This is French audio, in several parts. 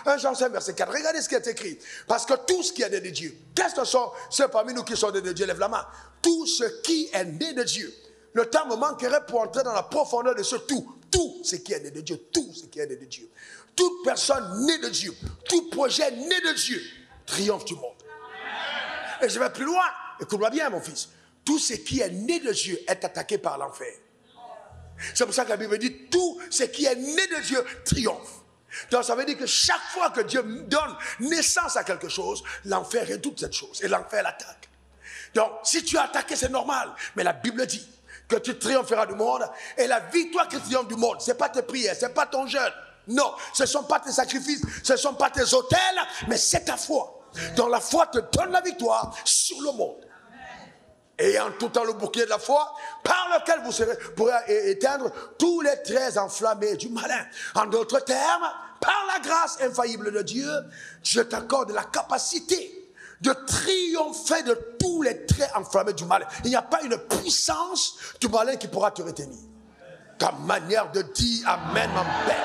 1 Jean 5, verset 4. Regardez ce qui est écrit. Parce que tout ce qui est né de Dieu, qu'est-ce que sont ceux parmi nous qui sont nés de Dieu? Lève la main. Tout ce qui est né de Dieu. Le terme manquerait pour entrer dans la profondeur de ce tout. Tout ce qui est né de Dieu. Tout ce qui est né de Dieu. Toute personne née de Dieu, tout projet né de Dieu, triomphe du monde. Et je vais plus loin. Écoute-moi bien, mon fils. Tout ce qui est né de Dieu est attaqué par l'enfer. C'est pour ça que la Bible dit tout ce qui est né de Dieu triomphe. Donc ça veut dire que chaque fois que Dieu donne naissance à quelque chose, l'enfer redoute cette chose et l'enfer l'attaque. Donc si tu es attaqué, c'est normal. Mais la Bible dit que tu triompheras du monde. Et la victoire qui triomphe du monde, ce n'est pas tes prières, ce n'est pas ton jeûne. Non, ce ne sont pas tes sacrifices, ce ne sont pas tes autels, mais c'est ta foi. Donc la foi te donne la victoire sur le monde. Ayant tout le temps le bouclier de la foi, par lequel vous pourrez éteindre tous les traits enflammés du malin. En d'autres termes, par la grâce infaillible de Dieu, je t'accorde la capacité de triompher de tous les traits enflammés du malin. Il n'y a pas une puissance du malin qui pourra te retenir. Ta manière de dire Amen m'embête.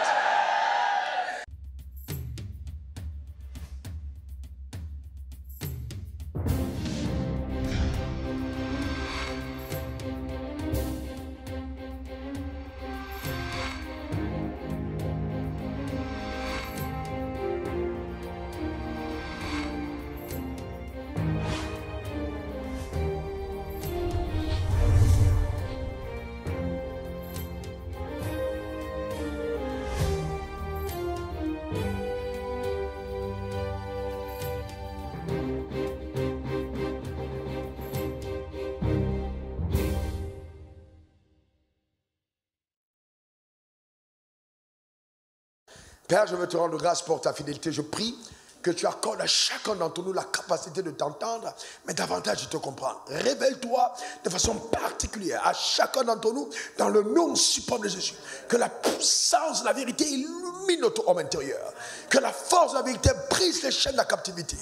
Père, je veux te rendre grâce pour ta fidélité. Je prie que tu accordes à chacun d'entre nous la capacité de t'entendre, mais davantage de te comprendre. Révèle-toi de façon particulière à chacun d'entre nous dans le nom suprême de Jésus. Que la puissance de la vérité illumine notre homme intérieur. Que la force de la vérité brise les chaînes de la captivité.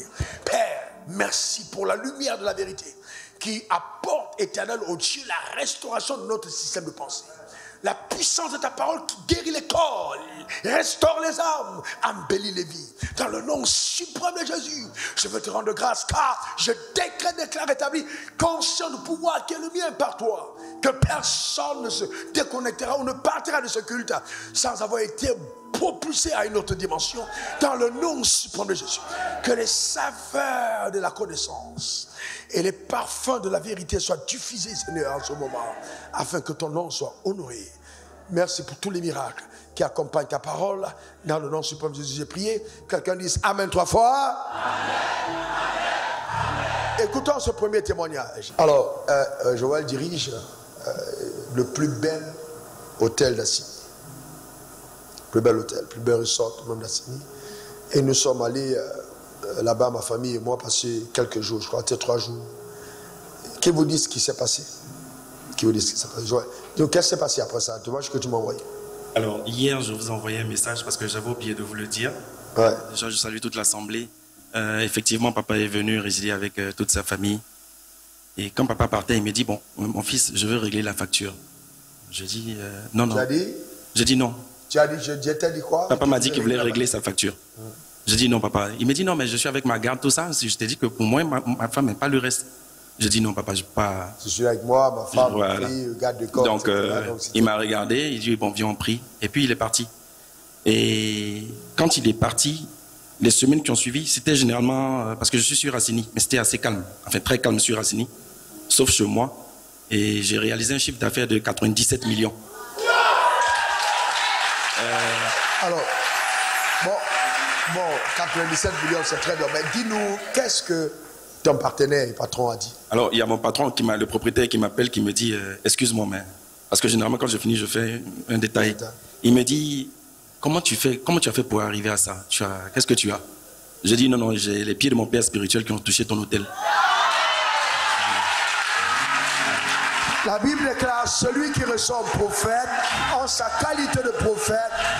Père, merci pour la lumière de la vérité qui apporte éternel au Dieu la restauration de notre système de pensée. La puissance de ta parole qui guérit les corps, restaure les âmes, embellit les vies. Dans le nom suprême de Jésus, je veux te rendre grâce car je déclare établi, conscient du pouvoir qui est le mien par toi, que personne ne se déconnectera ou ne partira de ce culte sans avoir été propulsé à une autre dimension. Dans le nom suprême de Jésus, que les saveurs de la connaissance et les parfums de la vérité soient diffusés, Seigneur, en ce moment, afin que ton nom soit honoré. Merci pour tous les miracles qui accompagnent ta parole. Dans le nom suprême de Jésus, j'ai prié. Quelqu'un dise Amen 3 fois. Amen, amen. Écoutons ce premier témoignage. Alors, Joël dirige le plus bel hôtel d'Assini. Plus bel hôtel, plus bel resort même d'Assini. Et nous sommes allés là-bas, ma famille et moi, passer quelques jours, je crois, 3 jours. Qui vous dit ce qui s'est passé? Qui vous dit ce qui s'est passé? Donc, qu'est-ce qui s'est passé après ça? Tu vois ce que tu m'as envoyé? Alors, hier, je vous ai envoyé un message parce que j'avais oublié de vous le dire. Ouais. Déjà, je salue toute l'assemblée. Effectivement, papa est venu résider avec toute sa famille. Et quand papa partait, il me dit, bon, mon fils, je veux régler la facture. Je dis, non, non. Tu as dit? Je dis non. Tu as dit, je t'ai dit quoi? Papa m'a dit qu'il voulait régler sa facture. Je dis non, papa. Il me dit non, mais je suis avec ma garde, tout ça. Je t'ai dit que pour moi, ma femme n'est pas le reste. Je dis non, papa, je ne peux pas. Je suis avec moi, ma femme, voilà. ma fille, garde de corps. Donc, il m'a regardé, il dit bon, viens, on prie. Et puis, il est parti. Et quand il est parti, les semaines qui ont suivi, c'était généralement. Parce que je suis sur Assini, mais c'était assez calme. Enfin, très calme sur Assini, sauf chez moi. Et j'ai réalisé un chiffre d'affaires de 97 millions. Alors, bon, 97 millions, c'est très bien. Mais dis-nous, qu'est-ce que ton partenaire et patron a dit? Alors, il y a mon patron, le propriétaire, qui m'appelle, qui me dit excuse-moi, mais. Parce que généralement, quand je finis, je fais un détail. Il me dit comment tu as fait pour arriver à ça? Qu'est-ce que tu as? Je dis non, j'ai les pieds de mon père spirituel qui ont touché ton hôtel. La Bible déclare celui qui reçoit un prophète, en sa qualité de prophète,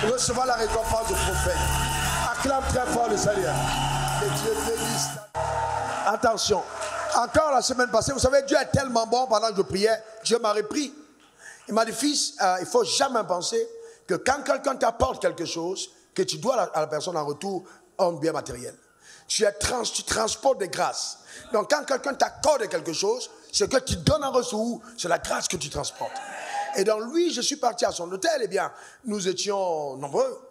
recevra la récompense de prophète. Acclame très fort le Seigneur. Que Dieu bénisse. Attention, encore la semaine passée, vous savez, Dieu est tellement bon, pendant que je priais, Dieu m'a repris. Il m'a dit, fils, il ne faut jamais penser que quand quelqu'un t'apporte quelque chose, que tu dois à la personne en retour un bien matériel. Tu transportes des grâces. Donc quand quelqu'un t'accorde quelque chose, ce que tu donnes en retour, c'est la grâce que tu transportes. Et donc lui, je suis parti à son hôtel, eh bien, nous étions nombreux.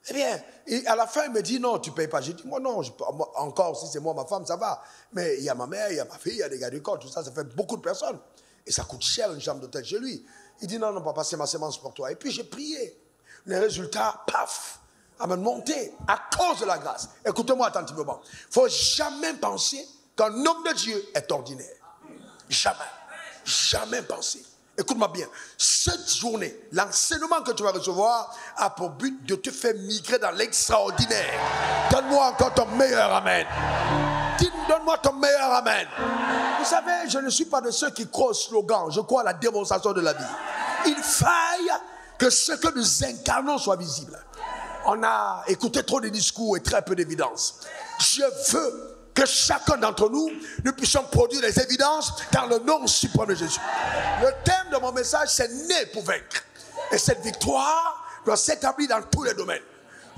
Eh bien, et à la fin, il me dit, non, tu ne payes pas. J'ai dit, moi, non, moi, encore, si c'est moi, ma femme, ça va. Mais il y a ma mère, il y a ma fille, il y a des gars du corps, tout ça, ça fait beaucoup de personnes. Et ça coûte cher une chambre d'hôtel chez lui. Il dit, non, non, papa, c'est ma sémence pour toi. Et puis j'ai prié. Les résultats, paf, amènent monté à cause de la grâce. Écoutez-moi attentivement. Il ne faut jamais penser qu'un homme de Dieu est ordinaire. Jamais. Jamais penser. Écoute-moi bien, cette journée, l'enseignement que tu vas recevoir a pour but de te faire migrer dans l'extraordinaire. Donne-moi encore ton meilleur amen. Donne-moi ton meilleur amen. Vous savez, je ne suis pas de ceux qui croient au slogan, je crois à la démonstration de la vie. Il faille que ce que nous incarnons soit visible. On a écouté trop de discours et très peu d'évidence. Je veux que chacun d'entre nous, nous puissions produire des évidences dans le nom suprême de Jésus. Le thème de mon message, c'est né pour vaincre. Et cette victoire doit s'établir dans tous les domaines.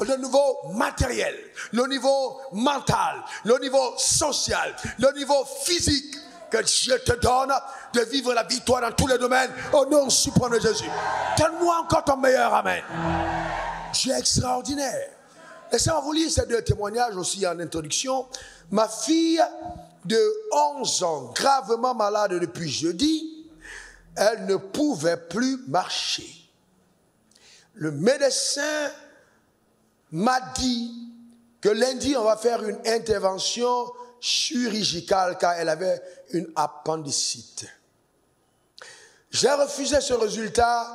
Le niveau matériel, le niveau mental, le niveau social, le niveau physique. Que Dieu te donne de vivre la victoire dans tous les domaines au nom suprême de Jésus. Donne-moi encore ton meilleur amen. Dieu est extraordinaire. Laissez-moi vous lire ces deux témoignages aussi en introduction. Ma fille de 11 ans, gravement malade depuis jeudi, elle ne pouvait plus marcher. Le médecin m'a dit que lundi, on va faire une intervention chirurgicale car elle avait une appendicite. J'ai refusé ce résultat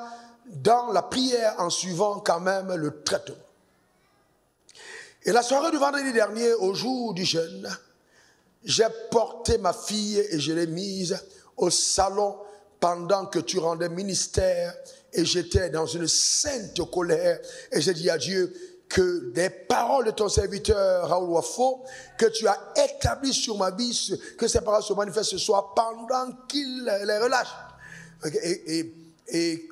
dans la prière en suivant quand même le traitement. Et la soirée du vendredi dernier, au jour du jeûne, j'ai porté ma fille et je l'ai mise au salon pendant que tu rendais ministère et j'étais dans une sainte colère et j'ai dit à Dieu que des paroles de ton serviteur Raoul Wafo que tu as établies sur ma vie, que ces paroles se manifestent ce soir pendant qu'il les relâche. Et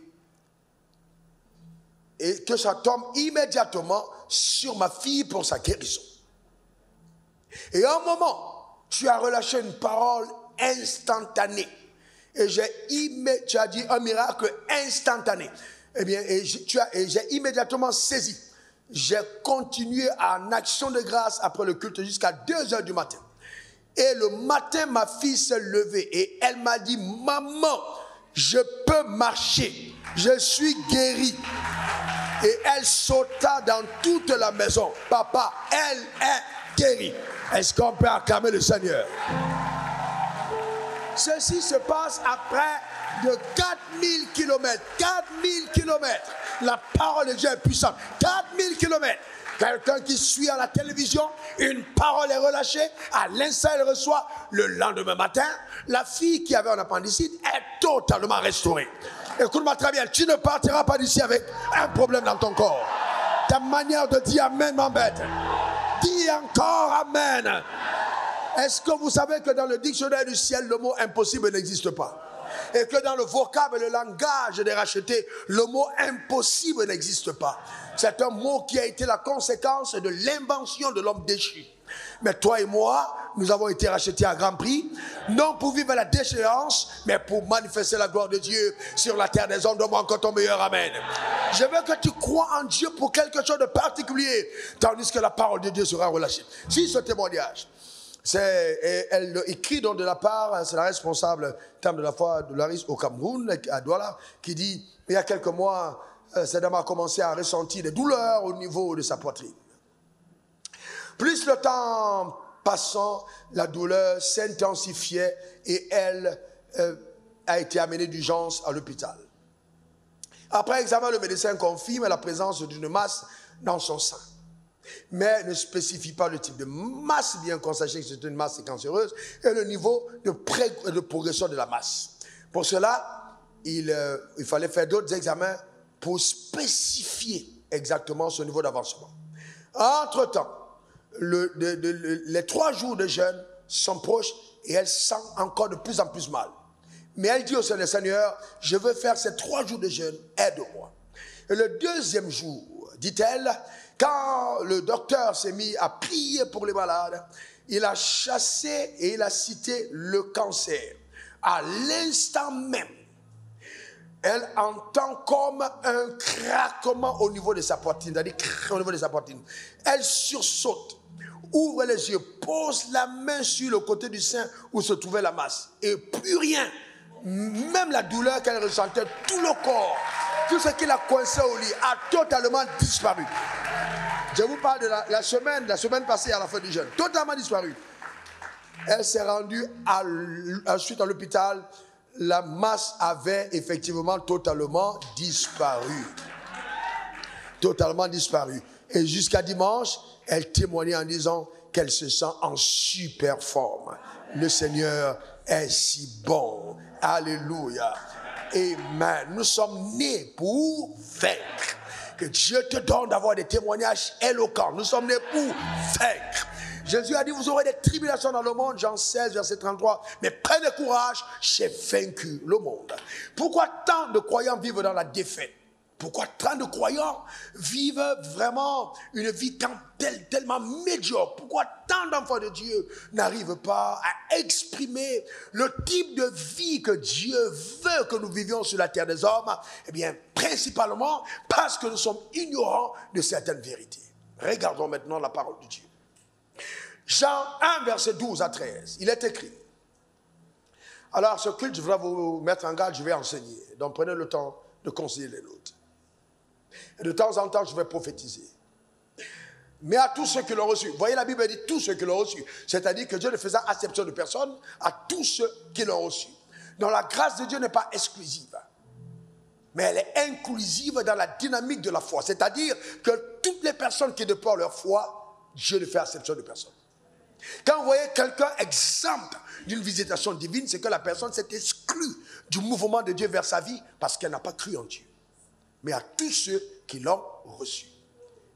que ça tombe immédiatement sur ma fille pour sa guérison. Et à un moment, tu as relâché une parole instantanée. Et tu as dit un miracle instantané. Eh bien, j'ai immédiatement saisi. J'ai continué en action de grâce après le culte jusqu'à 2h du matin. Et le matin, ma fille s'est levée et elle m'a dit, maman, je peux marcher. Je suis guérie. Et elle sauta dans toute la maison. Papa, elle est guérie. Est-ce qu'on peut acclamer le Seigneur? Ceci se passe après de 4000 km. 4000 km. La parole de Dieu est puissante. 4000 km. Quelqu'un qui suit à la télévision, une parole est relâchée, à l'instant elle reçoit, le lendemain matin, la fille qui avait un appendicite est totalement restaurée. Écoute-moi très bien, tu ne partiras pas d'ici avec un problème dans ton corps. Ta manière de dire amen m'embête. Dis encore amen. Est-ce que vous savez que dans le dictionnaire du ciel, le mot impossible n'existe pas? Et que dans le vocable et le langage des rachetés, le mot impossible n'existe pas. C'est un mot qui a été la conséquence de l'invention de l'homme déchu. Mais toi et moi, nous avons été rachetés à grand prix, non pour vivre la déchéance, mais pour manifester la gloire de Dieu sur la terre des hommes. Donne-moi encore ton meilleur amen. Je veux que tu crois en Dieu pour quelque chose de particulier, tandis que la parole de Dieu sera relâchée. Si ce témoignage, elle écrit donc de la part, c'est la responsable terme de la foi de l'Aris au Cameroun, à Douala, qui dit, il y a quelques mois, cette dame a commencé à ressentir des douleurs au niveau de sa poitrine. Plus le temps passant, la douleur s'intensifiait et elle a été amenée d'urgence à l'hôpital. Après examen, le médecin confirme la présence d'une masse dans son sein. Mais ne spécifie pas le type de masse, bien qu'on sache que c'est une masse cancéreuse, et le niveau de progression de la masse. Pour cela, il fallait faire d'autres examens pour spécifier exactement ce niveau d'avancement. Entre-temps, les 3 jours de jeûne sont proches et elle sent encore de plus en plus mal. Mais elle dit au Seigneur, je veux faire ces 3 jours de jeûne, aide-moi. Et le 2e jour, dit-elle, Quand le docteur s'est mis à prier pour les malades, il a chassé et il a cité le cancer. À l'instant même, elle entend comme un craquement au niveau de sa poitrine, c'est-à-dire au niveau de sa poitrine. Elle sursaute, ouvre les yeux, pose la main sur le côté du sein où se trouvait la masse. Et plus rien, même la douleur qu'elle ressentait, tout le corps, tout ce qui l'a coincé au lit a totalement disparu. Je vous parle de la semaine passée à la fin du jeûne, totalement disparu. Elle s'est rendue ensuite à l'hôpital. La masse avait effectivement totalement disparu. Totalement disparu. Et jusqu'à dimanche, elle témoignait en disant qu'elle se sent en super forme. Le Seigneur est si bon. Alléluia. Amen. Nous sommes nés pour vaincre. Que Dieu te donne d'avoir des témoignages éloquents. Nous sommes nés pour vaincre. Jésus a dit, vous aurez des tribulations dans le monde, Jean 16, verset 33. Mais prenez courage, j'ai vaincu le monde. Pourquoi tant de croyants vivent dans la défaite? Pourquoi tant de croyants vivent vraiment une vie tellement médiocre? Pourquoi tant d'enfants de Dieu n'arrivent pas à exprimer le type de vie que Dieu veut que nous vivions sur la terre des hommes? Eh bien, principalement parce que nous sommes ignorants de certaines vérités. Regardons maintenant la parole de Dieu. Jean 1, verset 12 à 13, il est écrit. Alors, ce culte, je voudrais vous mettre en garde, je vais enseigner. Donc, prenez le temps de considérer les notes. Et de temps en temps, je vais prophétiser. Mais à tous ceux qui l'ont reçu, voyez, la Bible dit tous ceux qui l'ont reçu. C'est-à-dire que Dieu ne faisait acception de personne à tous ceux qui l'ont reçu. Donc, la grâce de Dieu n'est pas exclusive. Mais elle est inclusive dans la dynamique de la foi. C'est-à-dire que toutes les personnes qui déplorent leur foi, Dieu ne fait acception de personne. Quand vous voyez quelqu'un exempt d'une visitation divine, c'est que la personne s'est exclue du mouvement de Dieu vers sa vie parce qu'elle n'a pas cru en Dieu. Mais à tous ceux qui l'ont reçu.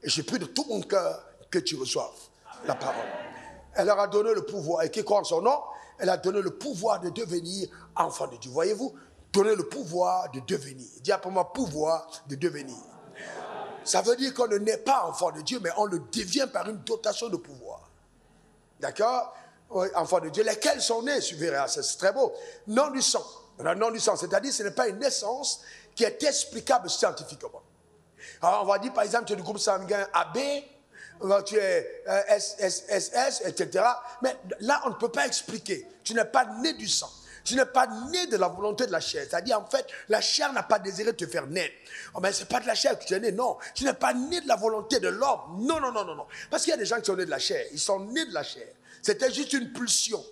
Et j'ai pris de tout mon cœur que tu reçoives la parole. Elle leur a donné le pouvoir, et qui croit en son nom, elle a donné le pouvoir de devenir enfant de Dieu. Voyez-vous, donner le pouvoir de devenir. Dis après moi, pouvoir de devenir. Ça veut dire qu'on ne naît pas enfant de Dieu, mais on le devient par une dotation de pouvoir. D'accord? Enfants de Dieu, lesquels sont nés, suivez, c'est très beau. Non du sang. Non du sang, c'est-à-dire que ce n'est pas une naissance qui est explicable scientifiquement. Alors on va dire par exemple, tu es du groupe sanguin AB, tu es SSS, etc. Mais là, on ne peut pas expliquer. Tu n'es pas né du sang. Tu n'es pas né de la volonté de la chair. C'est-à-dire, en fait, la chair n'a pas désiré te faire naître. Oh, mais ce n'est pas de la chair que tu es né, non. Tu n'es pas né de la volonté de l'homme. Non. Parce qu'il y a des gens qui sont nés de la chair. Ils sont nés de la chair. C'était juste une pulsion.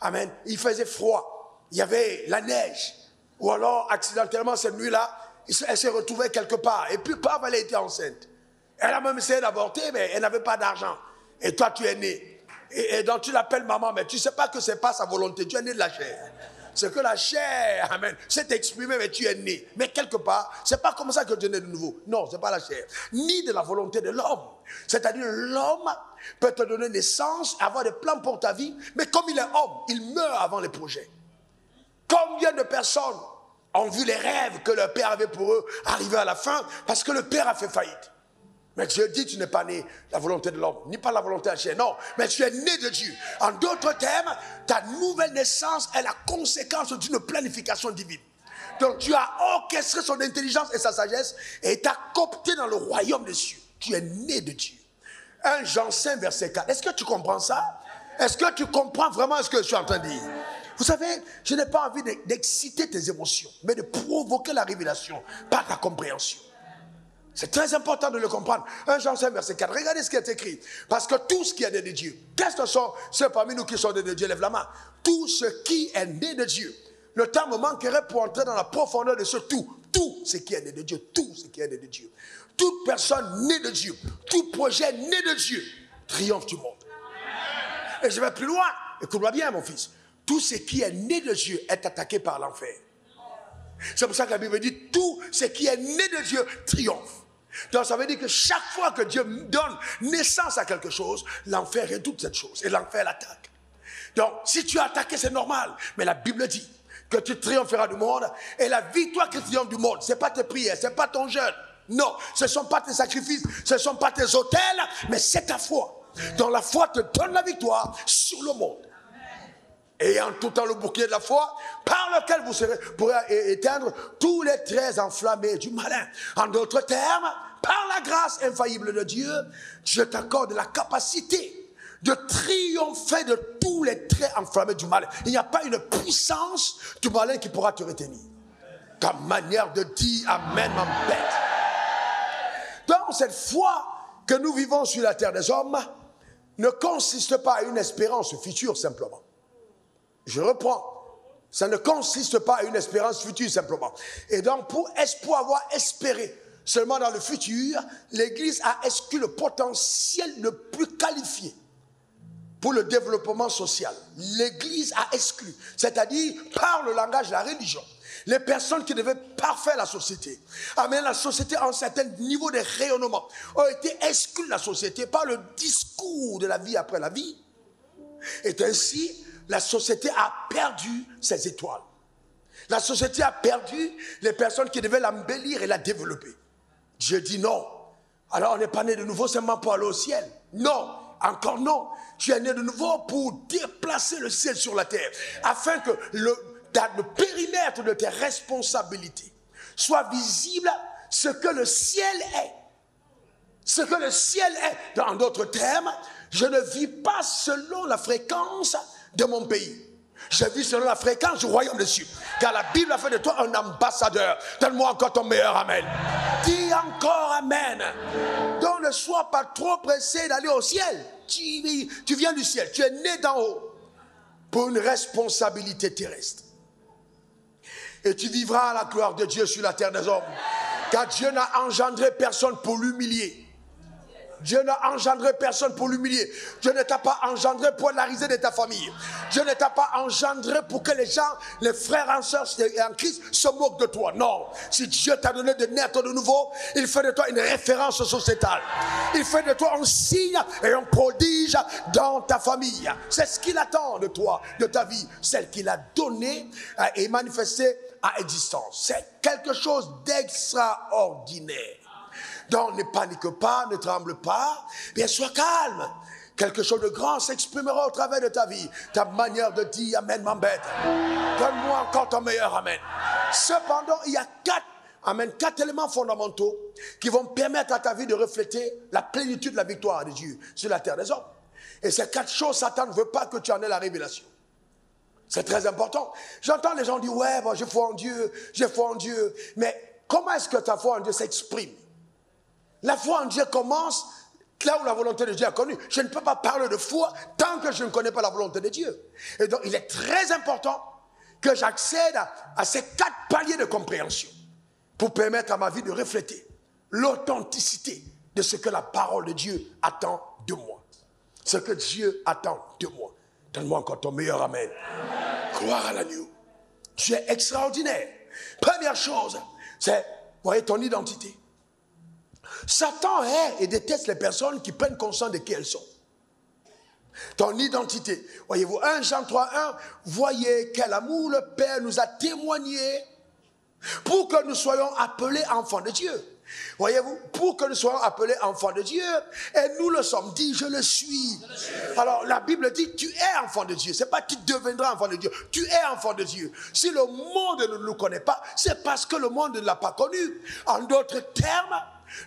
Amen. Il faisait froid. Il y avait la neige. Ou alors, accidentellement, cette nuit-là, elle s'est retrouvée quelque part. Et puis, paf, elle a été enceinte. Elle a même essayé d'avorter, mais elle n'avait pas d'argent. Et toi, tu es né. Et donc, tu l'appelles maman, mais tu ne sais pas que ce n'est pas sa volonté. Tu es né de la chair. C'est que la chair, amen, s'est exprimée, mais tu es né. Mais quelque part, ce n'est pas comme ça que tu es né de nouveau. Non, ce n'est pas la chair. Ni de la volonté de l'homme. C'est-à-dire, l'homme peut te donner naissance, avoir des plans pour ta vie, mais comme il est homme, il meurt avant les projets. Combien de personnes ont vu les rêves que leur père avait pour eux arriver à la fin parce que le père a fait faillite? Mais Dieu dit, tu n'es pas né de la volonté de l'homme, ni pas la volonté de la chair. Non, mais tu es né de Dieu. En d'autres termes, ta nouvelle naissance est la conséquence d'une planification divine. Donc tu as orchestré son intelligence et sa sagesse et t'as coopté dans le royaume des cieux. Tu es né de Dieu. 1 Jean 5, verset 4. Est-ce que tu comprends ça? Est-ce que tu comprends vraiment ce que je suis en train de dire? Vous savez, je n'ai pas envie d'exciter tes émotions, mais de provoquer la révélation par ta compréhension. C'est très important de le comprendre. 1 Jean 5, verset 4. Regardez ce qui est écrit. Parce que tout ce qui est né de Dieu, qu'est-ce que sont ceux parmi nous qui sont nés de Dieu? Lève la main. Tout ce qui est né de Dieu. Le temps me manquerait pour entrer dans la profondeur de ce tout. Tout ce qui est né de Dieu. Tout ce qui est né de Dieu. Toute personne née de Dieu. Tout projet né de Dieu triomphe du monde. Et je vais plus loin. Écoute-moi bien, mon fils. Tout ce qui est né de Dieu est attaqué par l'enfer. C'est pour ça que la Bible dit tout ce qui est né de Dieu triomphe. Donc ça veut dire que chaque fois que Dieu donne naissance à quelque chose, l'enfer redoute cette chose et l'enfer l'attaque. Donc si tu as attaqué, c'est normal. Mais la Bible dit que tu triompheras du monde et la victoire qui triomphe du monde, ce n'est pas tes prières, ce n'est pas ton jeûne. Non, ce ne sont pas tes sacrifices, ce ne sont pas tes autels, mais c'est ta foi. Donc la foi te donne la victoire sur le monde. Et en tout temps le bouclier de la foi, par lequel vous pourrez éteindre tous les traits enflammés du malin. En d'autres termes, par la grâce infaillible de Dieu, je t'accorde la capacité de triompher de tous les traits enflammés du malin. Il n'y a pas une puissance du malin qui pourra te retenir. Ta manière de dire Amen m'embête. Donc cette foi que nous vivons sur la terre des hommes ne consiste pas à une espérance future simplement. Je reprends. Ça ne consiste pas à une espérance future simplement. Et donc pour avoir espéré seulement dans le futur, l'Église a exclu le potentiel le plus qualifié pour le développement social. L'Église a exclu, c'est-à-dire par le langage de la religion, les personnes qui devaient parfaire la société, amener la société à un certain niveau de rayonnement, ont été exclues de la société par le discours de la vie après la vie. Et ainsi, la société a perdu ses étoiles. La société a perdu les personnes qui devaient l'embellir et la développer. Dieu dit non. Alors on n'est pas né de nouveau seulement pour aller au ciel. Non, encore non. Tu es né de nouveau pour déplacer le ciel sur la terre, afin que le périmètre de tes responsabilités soit visible ce que le ciel est. Ce que le ciel est. En d'autres termes, je ne vis pas selon la fréquence de mon pays. Je vis selon la fréquence du royaume des cieux. Car la Bible a fait de toi un ambassadeur. Donne-moi encore ton meilleur amen. Dis encore amen. Donc ne sois pas trop pressé d'aller au ciel. Tu viens du ciel. Tu es né d'en haut pour une responsabilité terrestre. Et tu vivras à la gloire de Dieu sur la terre des hommes. Car Dieu n'a engendré personne pour l'humilier. Dieu n'a engendré personne pour l'humilier. Dieu ne t'a pas engendré pour la risée de ta famille. Dieu ne t'a pas engendré pour que les gens, les frères et sœurs en Christ se moquent de toi. Non. Si Dieu t'a donné de naître de nouveau, il fait de toi une référence sociétale. Il fait de toi un signe et un prodige dans ta famille. C'est ce qu'il attend de toi, de ta vie. Celle qu'il a donnée et manifestée à existence. C'est quelque chose d'extraordinaire. Donc ne panique pas, ne tremble pas, bien sois calme. Quelque chose de grand s'exprimera au travers de ta vie. Ta manière de dire Amen m'embête. Donne-moi encore ton meilleur Amen. Cependant, il y a quatre éléments fondamentaux qui vont permettre à ta vie de refléter la plénitude de la victoire de Dieu sur la terre des hommes. Et ces quatre choses, Satan ne veut pas que tu en aies la révélation. C'est très important. J'entends les gens dire, ouais, bon, j'ai foi en Dieu. Mais comment est-ce que ta foi en Dieu s'exprime? La foi en Dieu commence là où la volonté de Dieu est connue. Je ne peux pas parler de foi tant que je ne connais pas la volonté de Dieu. Et donc, il est très important que j'accède à ces quatre paliers de compréhension pour permettre à ma vie de refléter l'authenticité de ce que la parole de Dieu attend de moi. Ce que Dieu attend de moi. Donne-moi encore ton meilleur amen. Croire à l'agneau. Tu es extraordinaire. Première chose, c'est, voyez, ton identité. Satan hait et déteste les personnes qui prennent conscience de qui elles sont. Ton identité. Voyez-vous, 1 Jean 3:1, voyez quel amour le Père nous a témoigné pour que nous soyons appelés enfants de Dieu. Voyez-vous, pour que nous soyons appelés enfants de Dieu, et nous le sommes, dit je le suis. Alors la Bible dit tu es enfant de Dieu, c'est pas tu deviendras enfant de Dieu, tu es enfant de Dieu. Si le monde ne nous connaît pas, c'est parce que le monde ne l'a pas connu. En d'autres termes,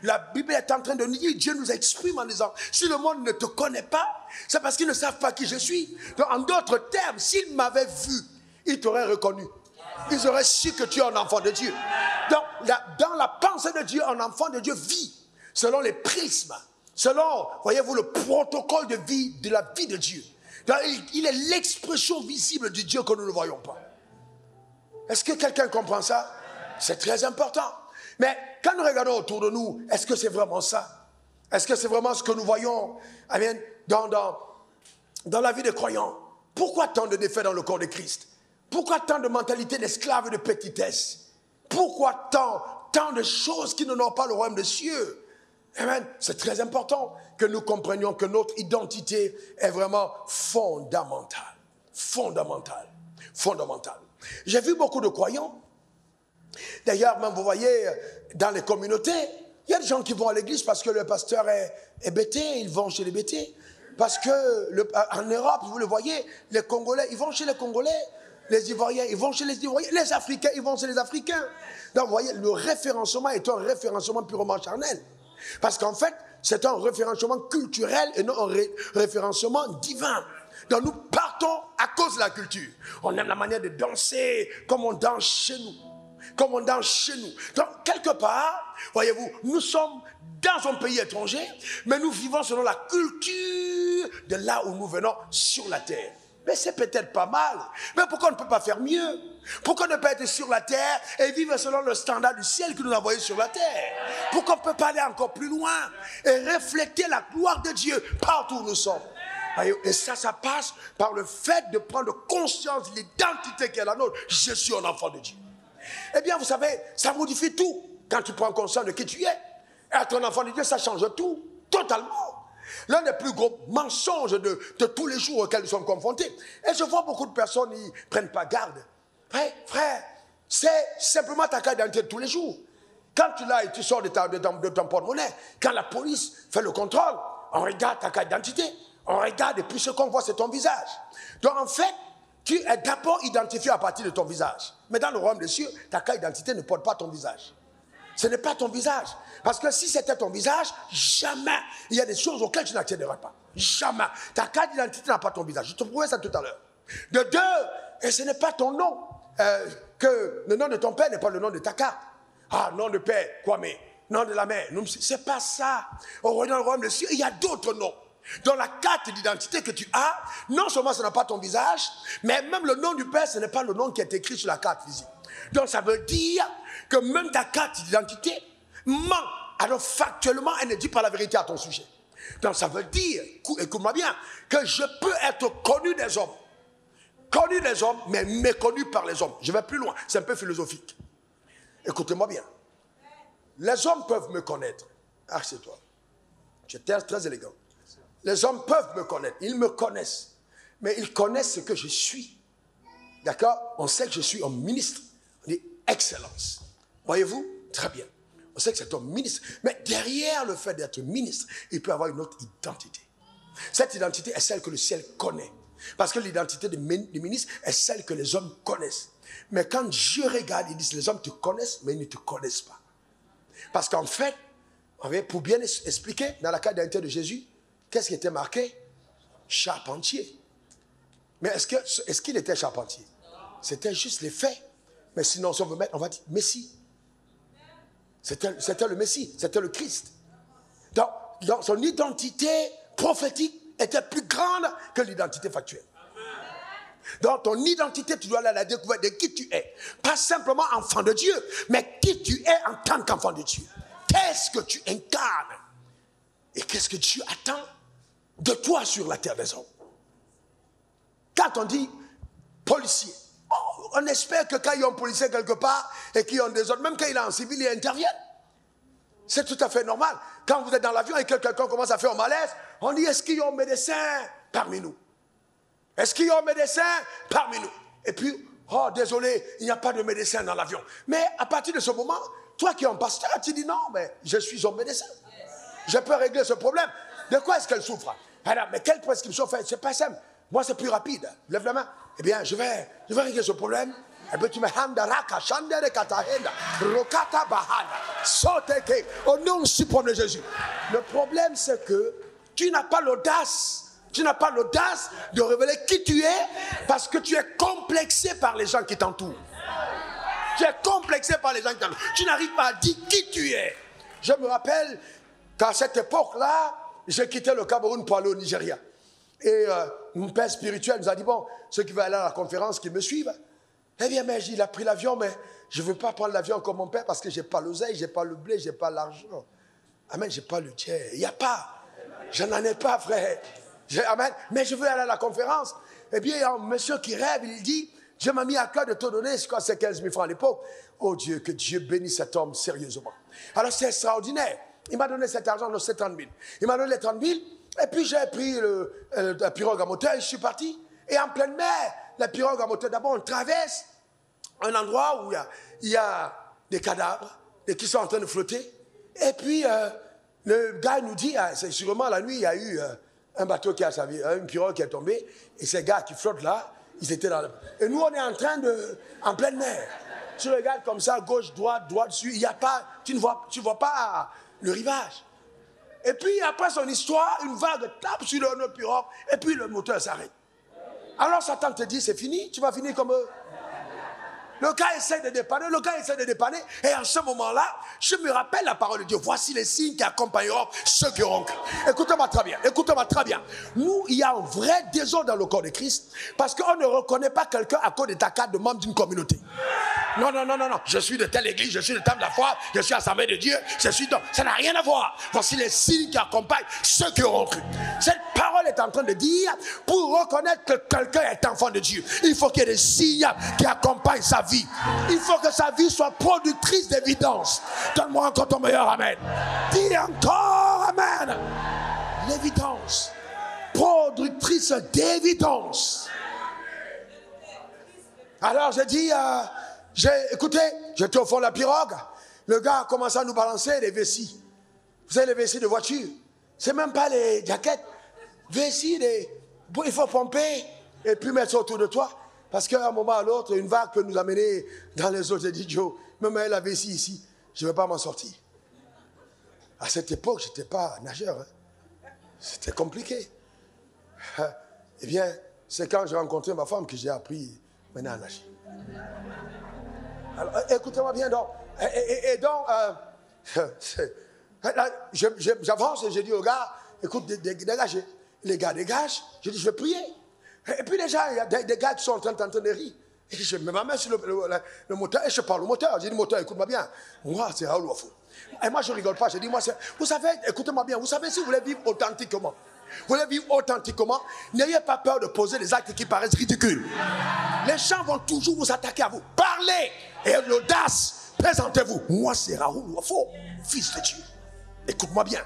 la Bible est en train de nous dire, Dieu nous exprime en disant, si le monde ne te connaît pas, c'est parce qu'ils ne savent pas qui je suis. Donc en d'autres termes, s'ils m'avaient vu, ils t'auraient reconnu. Ils auraient su que tu es un enfant de Dieu. Donc, dans la pensée de Dieu, un enfant de Dieu vit selon les prismes, selon, voyez-vous, le protocole de vie, de la vie de Dieu. Donc, il est l'expression visible du Dieu que nous ne voyons pas. Est-ce que quelqu'un comprend ça? C'est très important. Mais quand nous regardons autour de nous, est-ce que c'est vraiment ça? Est-ce que c'est vraiment ce que nous voyons dans la vie des croyants? Pourquoi tant de défaits dans le corps de Christ? Pourquoi tant de mentalité d'esclaves et de petitesse? Pourquoi tant de choses qui n'ont pas le royaume des cieux? Amen. C'est très important que nous comprenions que notre identité est vraiment fondamentale. Fondamentale. Fondamentale. J'ai vu beaucoup de croyants. D'ailleurs, même vous voyez, dans les communautés, Il y a des gens qui vont à l'église parce que le pasteur est bêté, ils vont chez les bêtés. Parce que en Europe, vous le voyez, les Congolais, ils vont chez les Congolais. Les Ivoiriens, ils vont chez les Ivoiriens. Les Africains, ils vont chez les Africains. Donc, vous voyez, le référencement est un référencement purement charnel. Parce qu'en fait, c'est un référencement culturel et non un référencement divin. Donc, nous partons à cause de la culture. On aime la manière de danser comme on danse chez nous. Comme on danse chez nous. Donc, quelque part, voyez-vous, nous sommes dans un pays étranger, mais nous vivons selon la culture de là où nous venons sur la terre. Mais c'est peut-être pas mal. Mais pourquoi on ne peut pas faire mieux? Pourquoi ne pas être sur la terre et vivre selon le standard du ciel que nous a envoyé sur la terre? Pourquoi on ne peut pas aller encore plus loin et refléter la gloire de Dieu partout où nous sommes? Et ça passe par le fait de prendre conscience de l'identité qui est la nôtre. Je suis un enfant de Dieu. Eh bien, vous savez, ça modifie tout quand tu prends conscience de qui tu es. Être un enfant de Dieu, ça change tout, totalement. L'un des plus gros mensonges de tous les jours auxquels nous sommes confrontés. Et je vois beaucoup de personnes qui ne prennent pas garde. Frère, c'est simplement ta carte d'identité de tous les jours. Quand tu l'as et tu sors de ton porte-monnaie, quand la police fait le contrôle, on regarde ta carte d'identité, on regarde et puis ce qu'on voit, c'est ton visage. Donc en fait, tu es d'abord identifié à partir de ton visage. Mais dans le royaume des cieux, ta carte d'identité ne porte pas ton visage. Ce n'est pas ton visage. Parce que si c'était ton visage, jamais il y a des choses auxquelles tu n'accéderas pas. Jamais. Ta carte d'identité n'a pas ton visage. Je te prouvais ça tout à l'heure. De deux, et ce n'est pas ton nom. Que le nom de ton père n'est pas le nom de ta carte. Ah, nom de père, quoi, mais nom de la mère. C'est pas ça. Dans le royaume des cieux, il y a d'autres noms. Dans la carte d'identité que tu as, non seulement ce n'est pas ton visage, mais même le nom du père, ce n'est pas le nom qui est écrit sur la carte physique. Donc ça veut dire que même ta carte d'identité ment. Alors factuellement, elle ne dit pas la vérité à ton sujet. Donc ça veut dire, écoute-moi bien, que je peux être connu des hommes. Connu des hommes, mais méconnu par les hommes. Je vais plus loin, c'est un peu philosophique. Écoutez-moi bien. Les hommes peuvent me connaître. Ah, c'est toi. Tu es très élégant. Les hommes peuvent me connaître. Ils me connaissent. Mais ils connaissent ce que je suis. D'accord? On sait que je suis un ministre. On dit excellence. Voyez-vous? Très bien. On sait que c'est un ministre. Mais derrière le fait d'être ministre, il peut avoir une autre identité. Cette identité est celle que le ciel connaît. Parce que l'identité du ministre est celle que les hommes connaissent. Mais quand Dieu regarde, il dit les hommes te connaissent, mais ils ne te connaissent pas. Parce qu'en fait, pour bien expliquer, dans la carte d'identité de Jésus, qu'est-ce qui était marqué? Charpentier. Mais est-ce qu'il était charpentier? C'était juste les faits. Mais sinon, si on veut mettre, on va dire Messie. C'était le Messie, c'était le Christ. Donc son identité prophétique était plus grande que l'identité factuelle. Donc ton identité, tu dois aller à la découverte de qui tu es. Pas simplement enfant de Dieu, mais qui tu es en tant qu'enfant de Dieu. Qu'est-ce que tu incarnes? Et qu'est-ce que Dieu attend de toi sur la terre des hommes? Quand on dit policier, on espère que quand il y a un policier quelque part et qu'il y a des autres, même quand il est en civil, il intervient. C'est tout à fait normal. Quand vous êtes dans l'avion et que quelqu'un commence à faire un malaise, on dit, est-ce qu'il y a un médecin parmi nous? Est-ce qu'il y a un médecin parmi nous? Et puis, oh désolé, il n'y a pas de médecin dans l'avion. Mais à partir de ce moment, toi qui es un pasteur, tu dis non, mais je suis un médecin. Je peux régler ce problème. De quoi est-ce qu'elle souffre? Alors, mais quelle prescription fait? C'est pas simple. Moi, c'est plus rapide. Lève la main. Eh bien, je vais régler ce problème. Et puis tu me handaraka, chandere katahenda, rokata bahana, soteke, au nom suprême de Jésus. Le problème, c'est que tu n'as pas l'audace. Tu n'as pas l'audace de révéler qui tu es parce que tu es complexé par les gens qui t'entourent. Tu es complexé par les gens qui t'entourent. Tu n'arrives pas à dire qui tu es. Je me rappelle qu'à cette époque-là, j'ai quitté le Cameroun pour aller au Nigeria. Et mon père spirituel nous a dit, bon, ceux qui veulent aller à la conférence, qu'ils me suivent. Eh bien, mais il a pris l'avion, mais je ne veux pas prendre l'avion comme mon père parce que je n'ai pas l'oseille, je n'ai pas le blé, je n'ai pas l'argent. Amen, je n'ai pas le Dieu. Il n'y a pas. Je n'en ai pas, frère. Amen. Mais je veux aller à la conférence. Et bien, il y a un monsieur qui rêve, il dit, Dieu m'a mis à cœur de te donner, je crois que c'est 15 000 francs à l'époque. Oh Dieu, que Dieu bénisse cet homme sérieusement. Alors c'est extraordinaire. Il m'a donné cet argent, c'est 30 000. Il m'a donné les 30 000, et puis j'ai pris la pirogue à moteur, et je suis parti. Et en pleine mer, la pirogue à moteur, d'abord on traverse un endroit où il y a des cadavres, et qui sont en train de flotter. Et puis, le gars nous dit, c'est sûrement la nuit, il y a eu un bateau qui a servi, une pirogue qui est tombée, et ces gars qui flottent là, ils étaient dans Et nous, on est en pleine mer. Tu regardes comme ça, gauche, droite, dessus, il y a pas, tu vois pas le rivage. Et puis, après son histoire, une vague tape sur notre pirogue, et puis le moteur s'arrête. Alors Satan te dit, c'est fini, tu vas finir comme eux. Le gars essaie de dépanner, et en ce moment-là, je me rappelle la parole de Dieu. Voici les signes qui accompagneront ceux qui auront cru. Écoutez-moi très bien. Nous, il y a un vrai désordre dans le corps de Christ, parce qu'on ne reconnaît pas quelqu'un à cause de ta carte de membre d'une communauté. Non. Je suis de telle église, je suis de telle de la foi, je suis assemblée de Dieu, ça n'a rien à voir. Voici les signes qui accompagnent ceux qui auront cru. Cette parole est en train de dire, pour reconnaître que quelqu'un est enfant de Dieu, il faut qu'il y ait des signes qui accompagnent sa vie. Il faut que sa vie soit productrice d'évidence. Donne-moi encore ton meilleur amen. Dis encore amen. L'évidence. Productrice d'évidence. Alors j'ai dit, écoutez, j'étais au fond de la pirogue. Le gars a commencé à nous balancer les vessies. Vous savez, les vessies de voiture. C'est même pas les jaquettes. Vessies, il faut pomper et puis mettre ça autour de toi. Parce qu'à un moment à l'autre, une vague peut nous amener dans les eaux. J'ai dit, Joe, même la vessie ici, je ne vais pas m'en sortir. À cette époque, je n'étais pas nageur. Hein. C'était compliqué. Eh bien, c'est quand j'ai rencontré ma femme que j'ai appris maintenant à nager. Alors, écoutez-moi bien donc. J'avance et j'ai dit au gars, écoute, dégagez. Les gars dégagent. J'ai dit, je vais prier. Et puis déjà, il y a des gars qui sont en train de rire. Et je mets ma main sur le moteur et je parle au moteur. J'ai dit, moteur, écoute-moi bien. Moi, c'est Raoul Wafou. Et moi, je ne rigole pas. Je dis, moi, vous savez, écoutez-moi bien, vous savez, si vous voulez vivre authentiquement, n'ayez pas peur de poser des actes qui paraissent ridicules. Les gens vont toujours vous attaquer à vous. Parlez et l'audace, présentez-vous. Moi, c'est Raoul Wafou, fils de Dieu. Écoute-moi bien.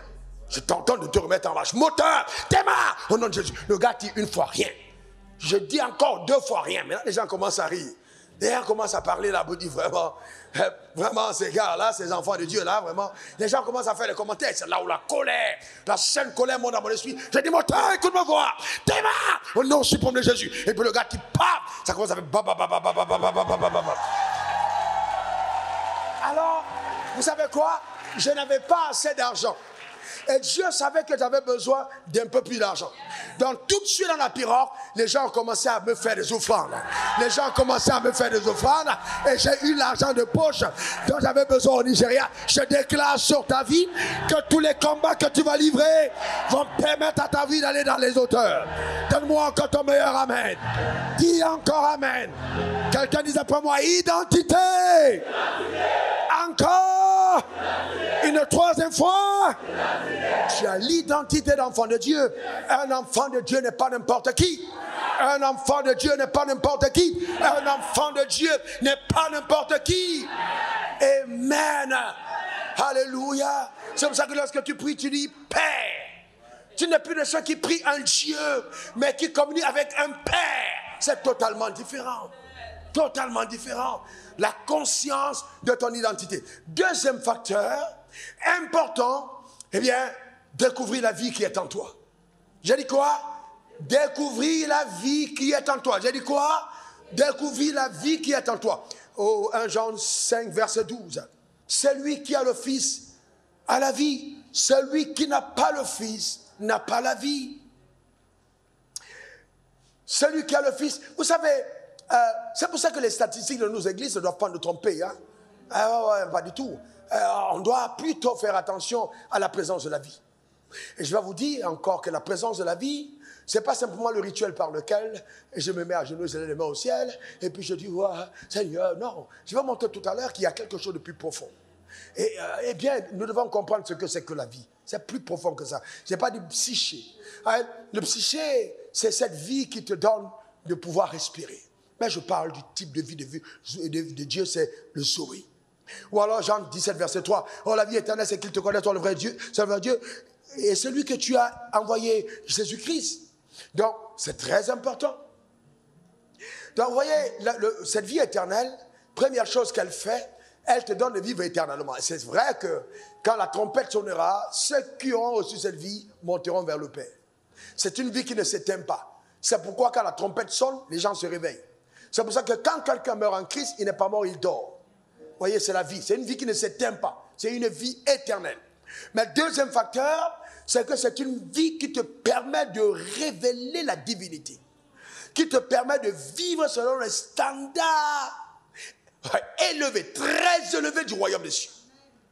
Je t'entends de te remettre en marche. Moteur, démarre au nom de Jésus. Le gars dit une fois rien. Je dis encore 2 fois rien. Maintenant, les gens commencent à rire. Les gens commencent à parler là, dit vraiment, ces gars-là, ces enfants de Dieu là, vraiment. Les gens commencent à faire des commentaires. C'est là où la colère, la sainte colère monte dans mon esprit. Je dis, moteur, écoute-moi voir. Démarre au nom suprême de Jésus. Et puis le gars qui part, ça commence à faire Alors, vous savez quoi? Je n'avais pas assez d'argent. Et Dieu savait que j'avais besoin d'un peu plus d'argent. Donc tout de suite dans la pirogue, les gens ont commencé à me faire des offrandes. Et j'ai eu l'argent de poche dont j'avais besoin au Nigeria. Je déclare sur ta vie que tous les combats que tu vas livrer vont permettre à ta vie d'aller dans les hauteurs. Donne-moi encore ton meilleur amen. Dis encore amen. Quelqu'un dit après moi, identité. Encore. Une 3e fois. Tu as l'identité d'enfant de Dieu. Un enfant de Dieu n'est pas n'importe qui. Un enfant de Dieu n'est pas n'importe qui. Un enfant de Dieu n'est pas n'importe qui. Amen. Alléluia. C'est pour ça que lorsque tu pries, tu dis Père. Tu n'es plus de ceux qui prient un Dieu, mais qui communient avec un Père. C'est totalement différent. Totalement différent. La conscience de ton identité. 2e facteur important, eh bien, découvrir la vie qui est en toi. J'ai dit quoi? Découvrir la vie qui est en toi. J'ai dit quoi? Découvrir la vie qui est en toi. Au 1 Jean 5, verset 12. Celui qui a le Fils a la vie. Celui qui n'a pas le Fils n'a pas la vie. Celui qui a le Fils, vous savez, c'est pour ça que les statistiques de nos églises ne doivent pas nous tromper. Hein? Pas du tout. On doit plutôt faire attention à la présence de la vie. Et je vais vous dire encore que la présence de la vie, ce n'est pas simplement le rituel par lequel je me mets à genoux, je lève les mains au ciel, et puis je dis, ouais, Seigneur, non. Je vais montrer tout à l'heure qu'il y a quelque chose de plus profond. Eh bien, nous devons comprendre ce que c'est que la vie. C'est plus profond que ça. Je n'ai pas dit psyché. Le psyché, c'est cette vie qui te donne de pouvoir respirer. Mais je parle du type de vie de Dieu, c'est le Zoé. Ou alors Jean 17, verset 3. Oh, la vie éternelle, c'est qu'il te connaisse, toi, le vrai Dieu, c'est le vrai Dieu. Et celui que tu as envoyé, Jésus-Christ. Donc, c'est très important. Donc, vous voyez, cette vie éternelle, première chose qu'elle fait, elle te donne de vivre éternellement. C'est vrai que quand la trompette sonnera, ceux qui auront reçu cette vie monteront vers le Père. C'est une vie qui ne s'éteint pas. C'est pourquoi quand la trompette sonne, les gens se réveillent. C'est pour ça que quand quelqu'un meurt en Christ, il n'est pas mort, il dort. Vous voyez, c'est la vie. C'est une vie qui ne s'éteint pas. C'est une vie éternelle. Mais deuxième facteur, c'est que c'est une vie qui te permet de révéler la divinité. Qui te permet de vivre selon les standards élevé, très élevé du royaume des cieux.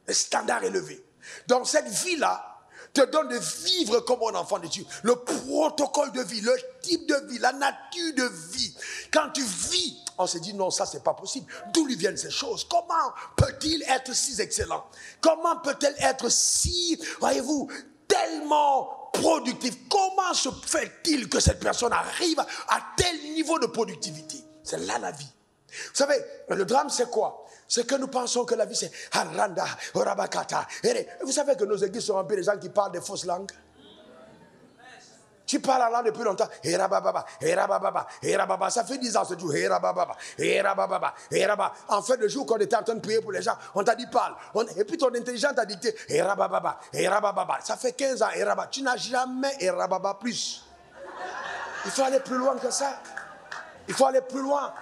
Les standards élevés. Donc cette vie-là te donne de vivre comme un enfant de Dieu. Le protocole de vie, le type de vie, la nature de vie. Quand tu vis, on se dit non, ça c'est pas possible. D'où lui viennent ces choses? Comment peut-il être si excellent? Comment peut-elle être si, voyez-vous, tellement productif? Comment se fait-il que cette personne arrive à tel niveau de productivité? C'est là la vie. Vous savez, le drame c'est quoi? C'est que nous pensons que la vie c'est Haranda, Orabakata. Vous savez que nos églises sont remplies de gens qui parlent des fausses langues. Tu parles en langue depuis longtemps. Ça fait 10 ans ce jour. En fait, le jour qu'on était en train de prier pour les gens, on t'a dit parle. Et puis ton intelligence t'a dicté. Ça fait 15 ans. Tu n'as jamais plus. Il faut aller plus loin que ça. Il faut aller plus loin.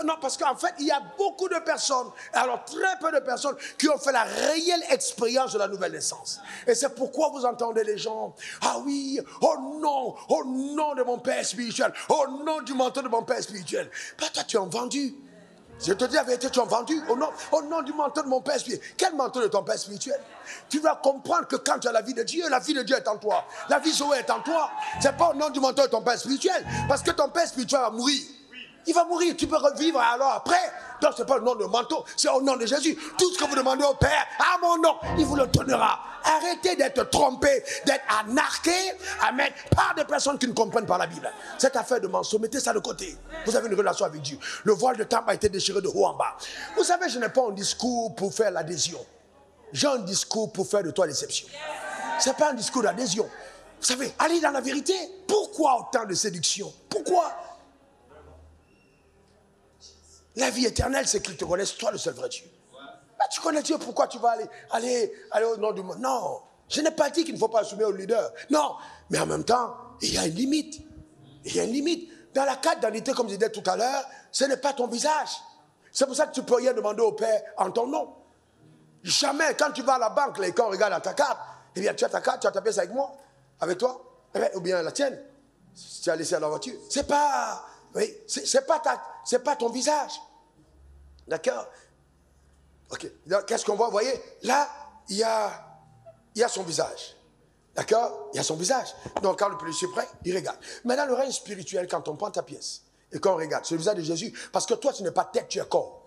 Non, parce qu'en fait, il y a beaucoup de personnes, alors très peu de personnes, qui ont fait la réelle expérience de la nouvelle naissance. Et c'est pourquoi vous entendez les gens, ah oui, au nom de mon père spirituel, au nom du manteau de mon père spirituel. Ben, toi, tu es vendu. Je te dis la vérité, tu es vendu au nom du manteau de mon père spirituel. Quel manteau de ton père spirituel? Tu dois comprendre que quand tu as la vie de Dieu est en toi. La vie Zoé est en toi. Ce n'est pas au nom du manteau de ton père spirituel. Parce que ton père spirituel va mourir. Il va mourir, tu peux revivre alors après. Donc ce n'est pas le nom de manteau, c'est au nom de Jésus. Tout ce que vous demandez au Père, à mon nom, il vous le donnera. Arrêtez d'être trompé, d'être anarqué, par des personnes qui ne comprennent pas la Bible. Cette affaire de mensonge, mettez ça de côté. Vous avez une relation avec Dieu. Le voile de temple a été déchiré de haut en bas. Vous savez, je n'ai pas un discours pour faire l'adhésion. J'ai un discours pour faire de toi l'exception. Ce n'est pas un discours d'adhésion. Vous savez, allez dans la vérité. Pourquoi autant de séduction? Pourquoi? La vie éternelle, c'est qu'ils te connaissent, toi, le seul vrai Dieu. Ben, tu connais Dieu, pourquoi tu vas aller au nom du monde? Non, je n'ai pas dit qu'il ne faut pas assumer au leader. Non, mais en même temps, il y a une limite. Il y a une limite. Dans la carte d'identité, comme je disais tout à l'heure, ce n'est pas ton visage. C'est pour ça que tu ne peux rien demander au Père en ton nom. Jamais, quand tu vas à la banque et qu'on regarde à ta carte, eh bien, tu as ta carte, tu as ta pièce avec moi, avec toi, ou bien la tienne, si tu as laissé à la voiture. C'est pas... Oui, c'est pas ton visage. D'accord? Ok. Qu'est-ce qu'on voit? Vous voyez? Là, il y a son visage. D'accord? Il y a son visage. Donc, quand le policier est prêt, il regarde. Maintenant, le règne spirituel, quand on prend ta pièce et qu'on regarde, c'est le visage de Jésus. Parce que toi, tu n'es pas tête, tu es corps.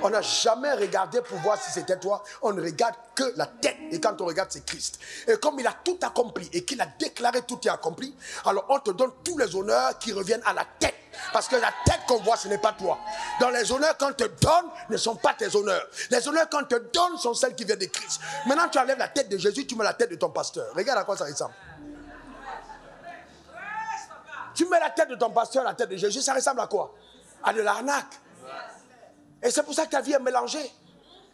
On n'a jamais regardé pour voir si c'était toi. On ne regarde que la tête. Et quand on regarde, c'est Christ. Et comme il a tout accompli et qu'il a déclaré tout est accompli, alors on te donne tous les honneurs qui reviennent à la tête. Parce que la tête qu'on voit, ce n'est pas toi. Donc les honneurs qu'on te donne ne sont pas tes honneurs. Les honneurs qu'on te donne sont celles qui viennent de Christ. Maintenant, tu enlèves la tête de Jésus, tu mets la tête de ton pasteur. Regarde à quoi ça ressemble. Tu mets la tête de ton pasteur, la tête de Jésus, ça ressemble à quoi? À de l'arnaque. Et c'est pour ça que ta vie est mélangée.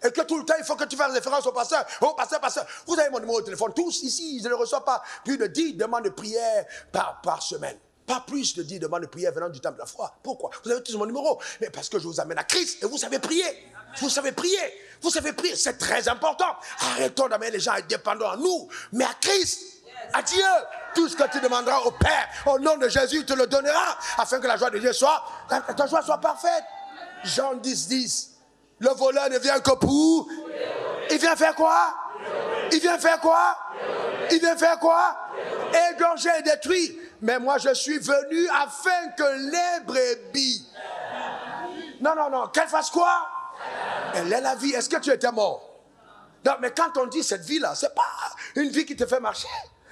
Et que tout le temps, il faut que tu fasses référence au pasteur. Oh, pasteur. Vous avez mon numéro de téléphone. Tous ici, je ne reçois pas plus de 10 demandes de prière par semaine. Pas plus de 10 demandes de prière venant du temple de la foi. Pourquoi? Vous avez tous mon numéro. Mais parce que je vous amène à Christ et vous savez prier. Vous savez prier. Vous savez prier. C'est très important. Arrêtons d'amener les gens à être dépendants à nous, mais à Christ. À Dieu. Tout ce que tu demanderas au Père, au nom de Jésus, il te le donnera. Afin que la joie de Dieu ta joie soit parfaite. Jean 10. Le voleur ne vient que pour... Il vient faire quoi? Il vient faire quoi? Il vient faire quoi? Égorger et détruire. Mais moi, je suis venu afin que les brebis... Non. Qu'elle fasse quoi? Elle est la vie. Est-ce que tu étais mort? Non, mais quand on dit cette vie-là, c'est pas une vie qui te fait marcher.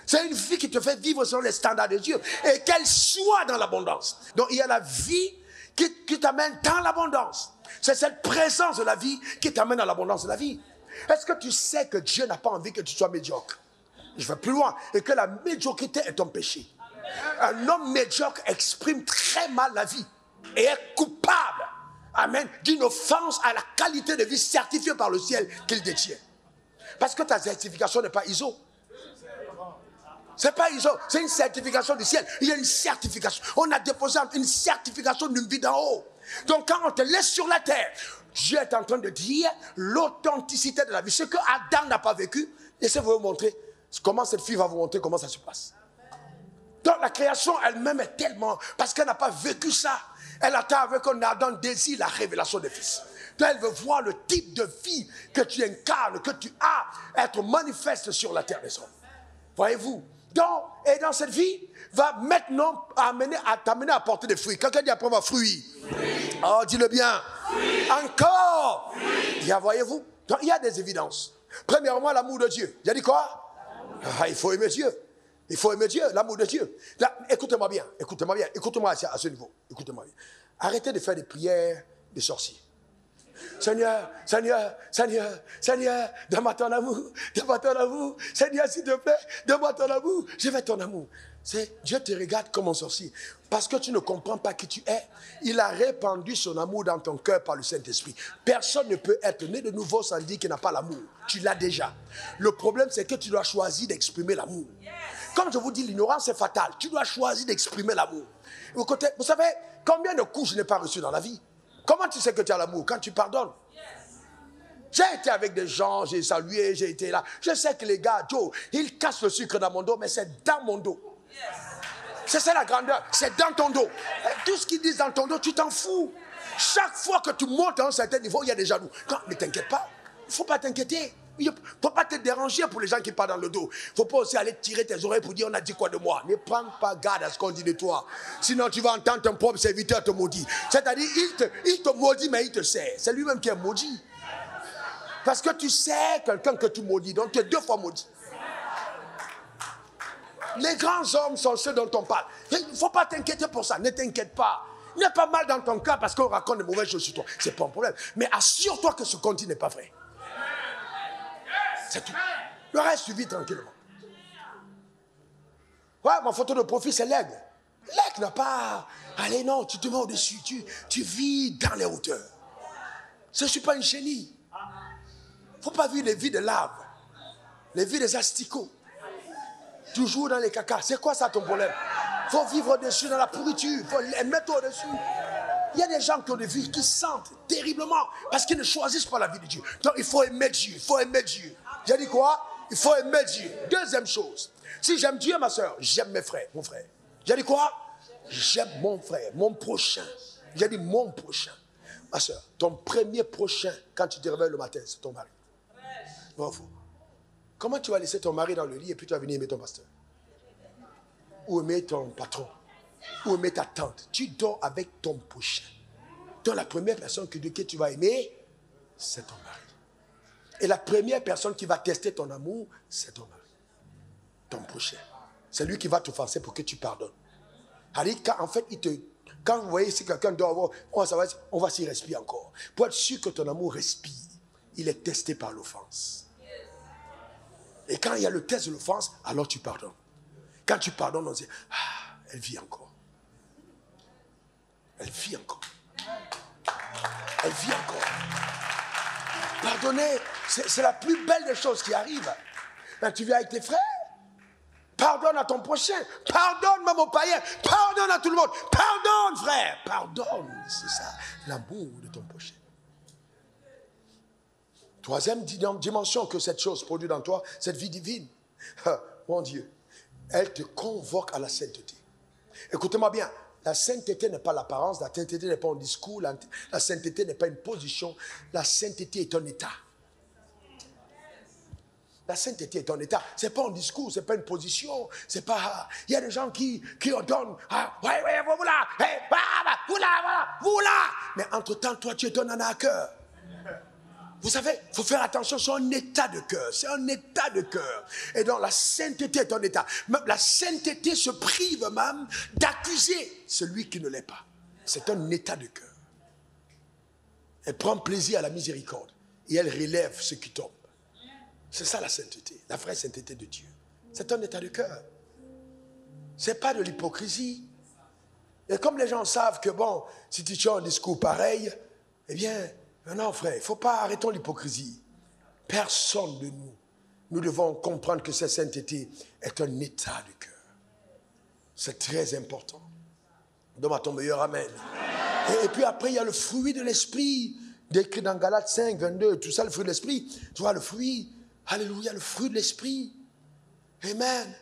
C'est une vie qui te fait vivre selon les standards de Dieu. Et qu'elle soit dans l'abondance. Donc, il y a la vie qui t'amène dans l'abondance. C'est cette présence de la vie qui t'amène à l'abondance de la vie. Est-ce que tu sais que Dieu n'a pas envie que tu sois médiocre? Je vais plus loin. Et que la médiocrité est ton péché. Un homme médiocre exprime très mal la vie. Et est coupable. Amen. D'une offense à la qualité de vie certifiée par le ciel qu'il détient. Parce que ta certification n'est pas ISO. C'est pas ISO, c'est une certification du ciel. Il y a une certification. On a déposé une certification d'une vie d'en haut. Donc quand on te laisse sur la terre, Dieu est en train de dire l'authenticité de la vie. Ce que Adam n'a pas vécu, laissez-vous montrer comment cette fille va vous montrer comment ça se passe. Donc la création elle-même est tellement... Parce qu'elle n'a pas vécu ça. Elle attend avec un ardent désir la révélation des fils. Donc elle veut voir le type de vie que tu incarnes, que tu as, être manifeste sur la terre des hommes. Voyez-vous? Donc, et dans cette vie, va maintenant t'amener à porter des fruits. Quelqu'un dit après moi, fruits. Oui. Oh, dis-le bien. Oui. Encore. Oui. Voyez-vous? Donc, il y a des évidences. Premièrement, l'amour de Dieu. Il a dit quoi? Il faut aimer Dieu. Il faut aimer Dieu, l'amour de Dieu. Là, écoutez-moi bien, écoutez-moi à ce niveau. Écoutez-moi bien. Arrêtez de faire des prières de sorciers. Seigneur, Seigneur, Seigneur, Seigneur, donne-moi ton amour, donne-moi ton amour. Seigneur, s'il te plaît, donne-moi ton amour. Je veux ton amour. Dieu te regarde comme un sorcier. Parce que tu ne comprends pas qui tu es. Il a répandu son amour dans ton cœur par le Saint-Esprit. Personne ne peut être né de nouveau sans dire qu'il n'a pas l'amour. Tu l'as déjà. Le problème, c'est que tu dois choisir d'exprimer l'amour. Comme je vous dis, l'ignorance est fatale. Tu dois choisir d'exprimer l'amour. Vous savez, combien de coups je n'ai pas reçus dans la vie? Comment tu sais que tu as l'amour? Quand tu pardonnes. J'ai été avec des gens, j'ai salué, j'ai été là. Je sais que les gars, Joe, ils cassent le sucre dans mon dos, mais c'est dans mon dos. C'est ça la grandeur, c'est dans ton dos. Et tout ce qu'ils disent dans ton dos, tu t'en fous. Chaque fois que tu montes à un certain niveau, il y a des jaloux. Ne t'inquiète pas, il ne faut pas t'inquiéter. Il ne faut pas te déranger pour les gens qui parlent dans le dos. Il ne faut pas aussi aller tirer tes oreilles pour dire on a dit quoi de moi. Ne prends pas garde à ce qu'on dit de toi. Sinon tu vas entendre ton propre serviteur te maudire. C'est-à-dire il te maudit mais il te sait. C'est lui-même qui est maudit. Parce que tu sais quelqu'un que tu maudis. Donc tu es 2 fois maudit. Les grands hommes sont ceux dont on parle. Il ne faut pas t'inquiéter pour ça. Ne t'inquiète pas. Il n'y a pas mal dans ton cas parce qu'on raconte des mauvaises choses sur toi. Ce n'est pas un problème. Mais assure-toi que ce qu'on dit n'est pas vrai. C'est tout. Le reste, tu vis tranquillement. Ouais, ma photo de profil, c'est l'aigle. L'aigle n'a pas... Allez, non, tu te mets au-dessus. Tu vis dans les hauteurs. Je ne suis pas une chenille. Il ne faut pas vivre les vies de larves. Les vies des asticots. Toujours dans les cacas. C'est quoi ça ton problème? Il faut vivre au-dessus dans la pourriture. Il faut les mettre au-dessus. Il y a des gens qui ont des vies qui sentent terriblement parce qu'ils ne choisissent pas la vie de Dieu. Donc il faut aimer Dieu. Il faut aimer Dieu. J'ai dit quoi? Il faut aimer Dieu. Deuxième chose. Si j'aime Dieu, ma soeur, j'aime mes frères, mon frère. J'ai dit quoi? J'aime mon frère, mon prochain. J'ai dit mon prochain. Ma soeur, ton premier prochain, quand tu te réveilles le matin, c'est ton mari. Bravo. Comment tu vas laisser ton mari dans le lit et puis tu vas venir aimer ton pasteur? Ou aimer ton patron? Ou aimer ta tante? Tu dors avec ton prochain. Donc la première personne que tu vas aimer, c'est ton mari. Et la première personne qui va tester ton amour, c'est ton mari. Ton prochain. C'est lui qui va t'offenser pour que tu pardonnes. En fait, quand vous voyez si quelqu'un doit avoir, on va s'y respirer encore. Pour être sûr que ton amour respire, il est testé par l'offense. Et quand il y a le test de l'offense, alors tu pardonnes. Quand tu pardonnes, on dit, elle vit encore. Elle vit encore. Elle vit encore. Pardonner, c'est la plus belle des choses qui arrivent. Quand tu viens avec tes frères, pardonne à ton prochain. Pardonne même aux païens. Pardonne à tout le monde. Pardonne, frère. Pardonne. C'est ça, l'amour de ton prochain. Troisième dimension que cette chose produit dans toi, cette vie divine. Mon Dieu, elle te convoque à la sainteté. Écoutez-moi bien. La sainteté n'est pas l'apparence, la sainteté n'est pas un discours, la sainteté n'est pas une position, la sainteté est un état. La sainteté est un état. Ce n'est pas un discours, ce n'est pas une position, c'est pas... Il y a des gens qui ordonnent, ouais, voilà, voilà. Mais entre-temps, toi, tu es un âne à cœur. Vous savez, il faut faire attention, c'est un état de cœur. C'est un état de cœur. Et donc, la sainteté est un état. Même la sainteté se prive même d'accuser celui qui ne l'est pas. C'est un état de cœur. Elle prend plaisir à la miséricorde. Et elle relève ceux qui tombent. C'est ça la sainteté, la vraie sainteté de Dieu. C'est un état de cœur. Ce n'est pas de l'hypocrisie. Et comme les gens savent que, bon, si tu tiens un discours pareil, Eh bien, non frère, il ne faut pas arrêter l'hypocrisie. Personne de nous, nous devons comprendre que cette sainteté est un état de cœur. C'est très important. Donne-moi ton meilleur amen. Et puis après, il y a le fruit de l'esprit, décrit dans Galates 5, 22, tout ça, le fruit de l'esprit. Tu vois, le fruit, alléluia, le fruit de l'esprit. Amen.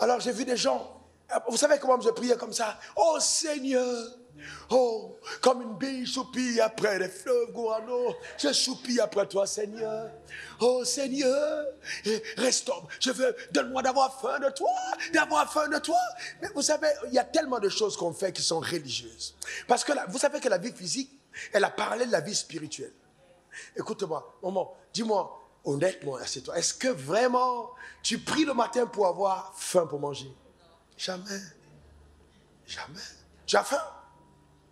Alors j'ai vu des gens, vous savez comment je priais comme ça? Oh Seigneur, oh, comme une bille soupille après les fleuves Gourano, je soupille après toi Seigneur. Oh Seigneur, restaure, donne-moi d'avoir faim de toi, d'avoir faim de toi. Mais vous savez, il y a tellement de choses qu'on fait qui sont religieuses. Parce que vous savez que la vie physique est la parallèle de la vie spirituelle. Écoute-moi, maman, dis-moi, honnêtement, assieds-toi. Est-ce que vraiment tu pries le matin pour avoir faim pour manger? Jamais. Jamais. Tu as faim?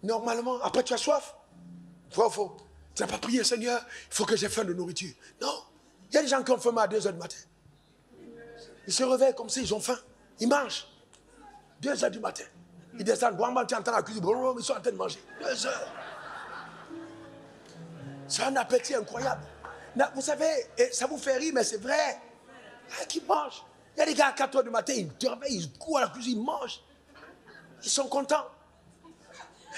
Normalement. Après, tu as soif? Faux. Tu n'as pas prié, Seigneur, il faut que j'ai faim de nourriture. Non. Il y a des gens qui ont faim à 2 heures du matin. Ils se réveillent comme ça, ils ont faim. Ils mangent. 2 heures du matin. Ils descendent. Tu entends la cuisine. Ils sont en train de manger. 2 heures. C'est un appétit incroyable. Vous savez, ça vous fait rire, mais c'est vrai. Qui mangent. Il y a des gars à 4 heures du matin, ils se réveillent, ils courent à la cuisine, ils mangent. Ils sont contents.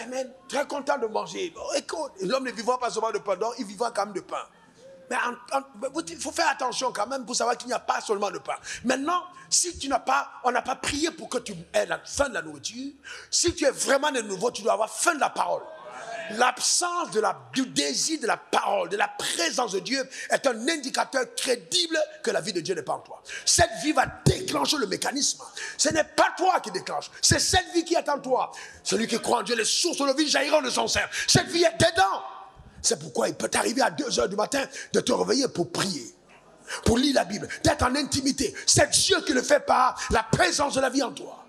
Amen. Très contents de manger. Bon, écoute, l'homme ne vivra pas seulement de pain, donc il vivra quand même de pain. Mais il faut faire attention quand même pour savoir qu'il n'y a pas seulement de pain. Maintenant, si on n'a pas prié pour que tu aies la faim de la nourriture, si tu es vraiment de nouveau, tu dois avoir faim de la parole. L'absence du désir de la parole, de la présence de Dieu est un indicateur crédible que la vie de Dieu n'est pas en toi. Cette vie va déclencher le mécanisme. Ce n'est pas toi qui déclenche, c'est cette vie qui est en toi. Celui qui croit en Dieu, les sources de vie jailliront de son sein. Cette vie est dedans. C'est pourquoi il peut t'arriver à 2 heures du matin de te réveiller pour prier, pour lire la Bible, d'être en intimité. C'est Dieu qui le fait par la présence de la vie en toi.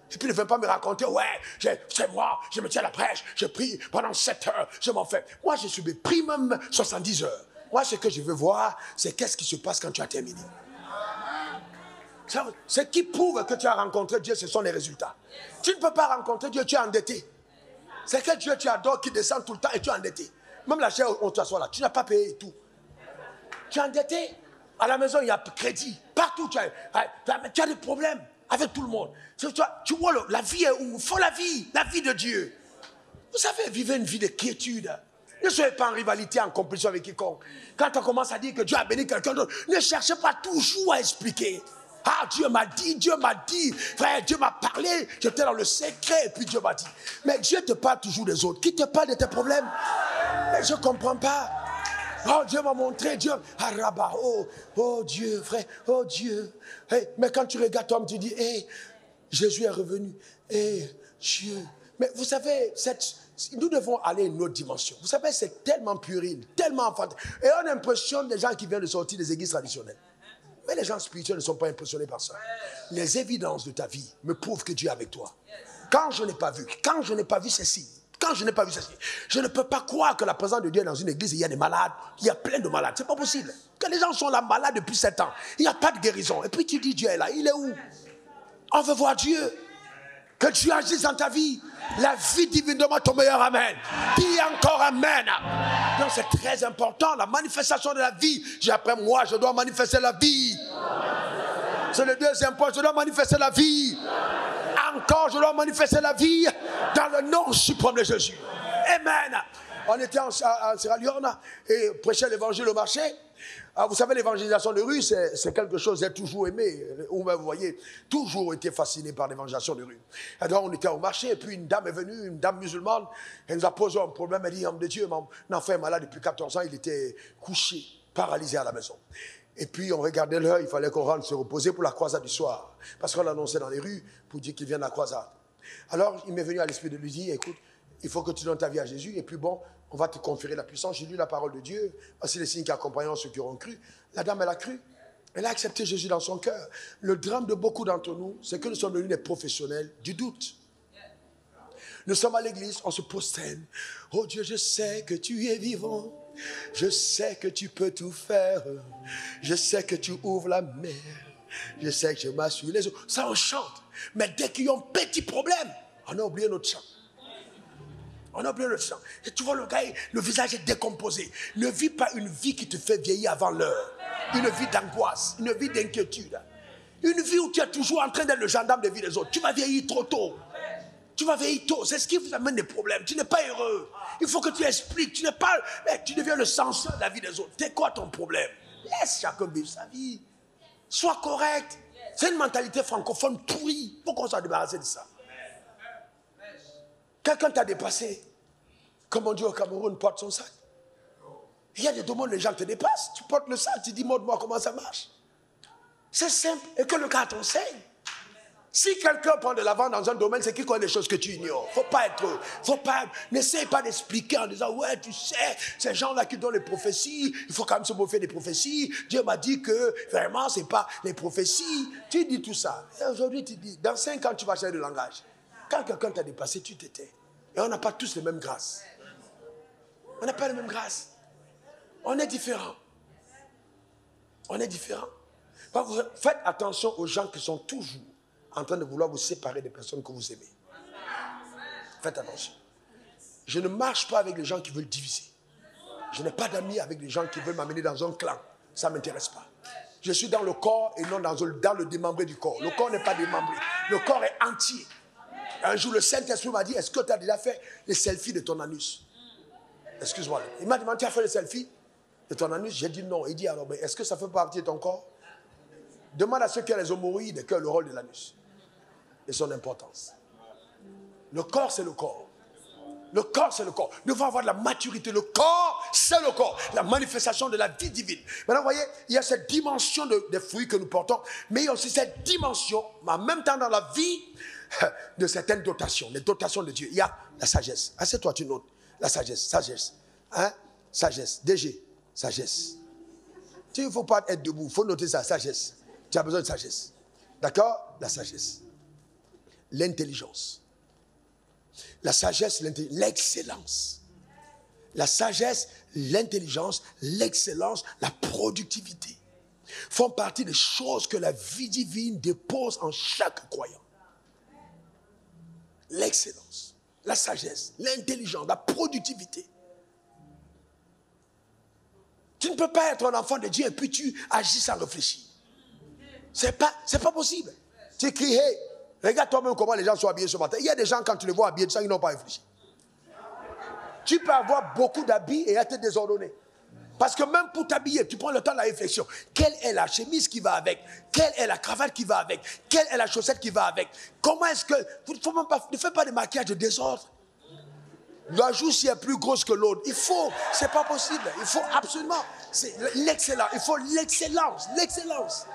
Et puis ne viens pas me raconter, ouais, c'est moi, je me tiens à la prêche, je prie pendant 7 heures, je m'en fais. Moi, je suis prie même 70 heures. Moi, ce que je veux voir, c'est qu'est-ce qui se passe quand tu as terminé. Ce qui prouve que tu as rencontré Dieu, ce sont les résultats. Tu ne peux pas rencontrer Dieu, tu es endetté. C'est que Dieu, tu adores, qui descend tout le temps et tu es endetté. Même la chair, on t'assoit là, tu n'as pas payé tout. Tu es endetté. À la maison, il y a crédit. Partout, tu as des problèmes avec tout le monde. Tu vois, la vie est où? Il faut la vie de Dieu. Vous savez, vivez une vie de quiétude. Ne soyez pas en rivalité, en compétition avec quiconque. Quand on commence à dire que Dieu a béni quelqu'un d'autre, ne cherchez pas toujours à expliquer. Ah, Dieu m'a dit, frère, Dieu m'a parlé, j'étais dans le secret, et puis Dieu m'a dit. Mais Dieu te parle toujours des autres. Qui te parle de tes problèmes? Mais je ne comprends pas. Oh, Dieu m'a montré, Dieu. Ah, Rabat, oh Dieu, frère, oh Dieu. Hey, mais quand tu regardes toi, tu dis, hey, Jésus est revenu. Hey, Dieu. Mais vous savez, nous devons aller à une autre dimension. Vous savez, c'est tellement puéril, tellement enfantin. Et on impressionne les gens qui viennent de sortir des églises traditionnelles. Mais les gens spirituels ne sont pas impressionnés par ça. Les évidences de ta vie me prouvent que Dieu est avec toi. Quand je n'ai pas vu ceci, je ne peux pas croire que la présence de Dieu est dans une église et il y a des malades, il y a plein de malades. C'est pas possible. Que les gens sont là malades depuis 7 ans, il n'y a pas de guérison. Et puis tu dis Dieu est là, il est où? On veut voir Dieu. Que Dieu agisse dans ta vie. La vie divine, demande ton meilleur amen. Dis encore amen. Donc c'est très important, la manifestation de la vie. J'ai après moi, je dois manifester la vie. C'est le deuxième point, je dois manifester la vie. Encore, je dois manifester la vie dans le nom suprême de Jésus. Amen. On était en Sierra Leone et prêchait l'évangile au marché. Vous savez, l'évangélisation de rue, c'est quelque chose, j'ai toujours aimé. Vous voyez, toujours été fasciné par l'évangélisation de rue. Et donc, on était au marché, et puis une dame est venue, une dame musulmane, elle nous a posé un problème, elle dit, homme de Dieu, mon enfant est malade depuis 14 ans, il était couché, paralysé à la maison. Et puis, on regardait l'heure, il fallait qu'on rentre se reposer pour la croisade du soir. Parce qu'on l'annonçait dans les rues pour dire qu'il vient de la croisade. Alors, il m'est venu à l'esprit de lui dire, écoute, il faut que tu donnes ta vie à Jésus, et puis bon, on va te conférer la puissance. J'ai lu la parole de Dieu. C'est les signes qui accompagnent ceux qui auront cru. La dame, elle a cru. Elle a accepté Jésus dans son cœur. Le drame de beaucoup d'entre nous, c'est que nous sommes devenus des professionnels du doute. Nous sommes à l'église, on se prosterne. Oh Dieu, je sais que tu es vivant. Je sais que tu peux tout faire. Je sais que tu ouvres la mer. Je sais que je marche sur les eaux. Ça, on chante. Mais dès qu'il y a un petit problème, on a oublié notre chant. On a oublié le sang. Et tu vois le gars, le visage est décomposé. Ne vis pas une vie qui te fait vieillir avant l'heure. Une vie d'angoisse, une vie d'inquiétude. Une vie où tu es toujours en train d'être le gendarme de vie des autres. Tu vas vieillir trop tôt. Tu vas vieillir tôt. C'est ce qui vous amène des problèmes. Tu n'es pas heureux. Il faut que tu expliques. Tu n'es pas... Mais tu deviens le censeur de la vie des autres. C'est quoi ton problème? Laisse chacun vivre sa vie. Sois correct. C'est une mentalité francophone pourrie. Il faut qu'on soit débarrassé de ça. Quelqu'un t'a dépassé. Comme on dit au Cameroun, porte son sac. Il y a des domaines où les gens te dépassent. Tu portes le sac, tu dis, montre-moi comment ça marche. C'est simple. Et que le gars t'enseigne. Si quelqu'un prend de l'avant dans un domaine, c'est qu'il connaît des choses que tu ignores. N'essaye pas d'expliquer en disant, ouais, tu sais, ces gens-là qui donnent les prophéties, il faut quand même se moquer des prophéties. Dieu m'a dit que vraiment, c'est pas les prophéties. Tu dis tout ça. Et aujourd'hui, tu dis, dans 5 ans, tu vas changer de langage. Quand quelqu'un t'a dépassé, tu t'étais. Et on n'a pas tous les mêmes grâces. On n'a pas les mêmes grâces. On est différents. On est différents. Faites attention aux gens qui sont toujours en train de vouloir vous séparer des personnes que vous aimez. Faites attention. Je ne marche pas avec les gens qui veulent diviser. Je n'ai pas d'amis avec les gens qui veulent m'amener dans un clan. Ça ne m'intéresse pas. Je suis dans le corps et non dans le démembré du corps. Le corps n'est pas démembré. Le corps est entier. Un jour, le Saint-Esprit m'a dit, est-ce que tu as déjà fait les selfies de ton anus? Excuse-moi. Il m'a demandé, tu as fait les selfies de ton anus? J'ai dit non. Il dit, alors, est-ce que ça fait partie de ton corps? Demande à ceux qui ont les hémorroïdes quel est le rôle de l'anus et son importance. Le corps, c'est le corps. Le corps, c'est le corps. Nous devons avoir de la maturité. Le corps, c'est le corps. La manifestation de la vie divine. Maintenant, vous voyez, il y a cette dimension des fruits que nous portons, mais il y a aussi cette dimension, en même temps dans la vie, de certaines dotations, les dotations de Dieu. Il y a la sagesse. Assieds-toi, tu notes. La sagesse, sagesse. Hein? Sagesse. DG, sagesse. Il ne faut pas être debout, il faut noter ça, sagesse. Tu as besoin de sagesse. D'accord? La sagesse. L'intelligence. La sagesse, l'excellence. La sagesse, l'intelligence, l'excellence, la productivité font partie des choses que la vie divine dépose en chaque croyant. L'excellence, la sagesse, l'intelligence, la productivité. Tu ne peux pas être un enfant de Dieu et puis tu agis sans réfléchir. C'est pas possible. Tu cries, hey, regarde toi-même comment les gens sont habillés ce matin. Il y a des gens, quand tu les vois habillés, ils n'ont pas réfléchi. Tu peux avoir beaucoup d'habits et être désordonné. Parce que même pour t'habiller, tu prends le temps de la réflexion. Quelle est la chemise qui va avec? Quelle est la cravate qui va avec? Quelle est la chaussette qui va avec? Comment est-ce que... Ne fais pas de maquillage de désordre. La joue si est plus grosse que l'autre. C'est pas possible. Il faut absolument... C'est l'excellence. Il faut l'excellence. L'excellence.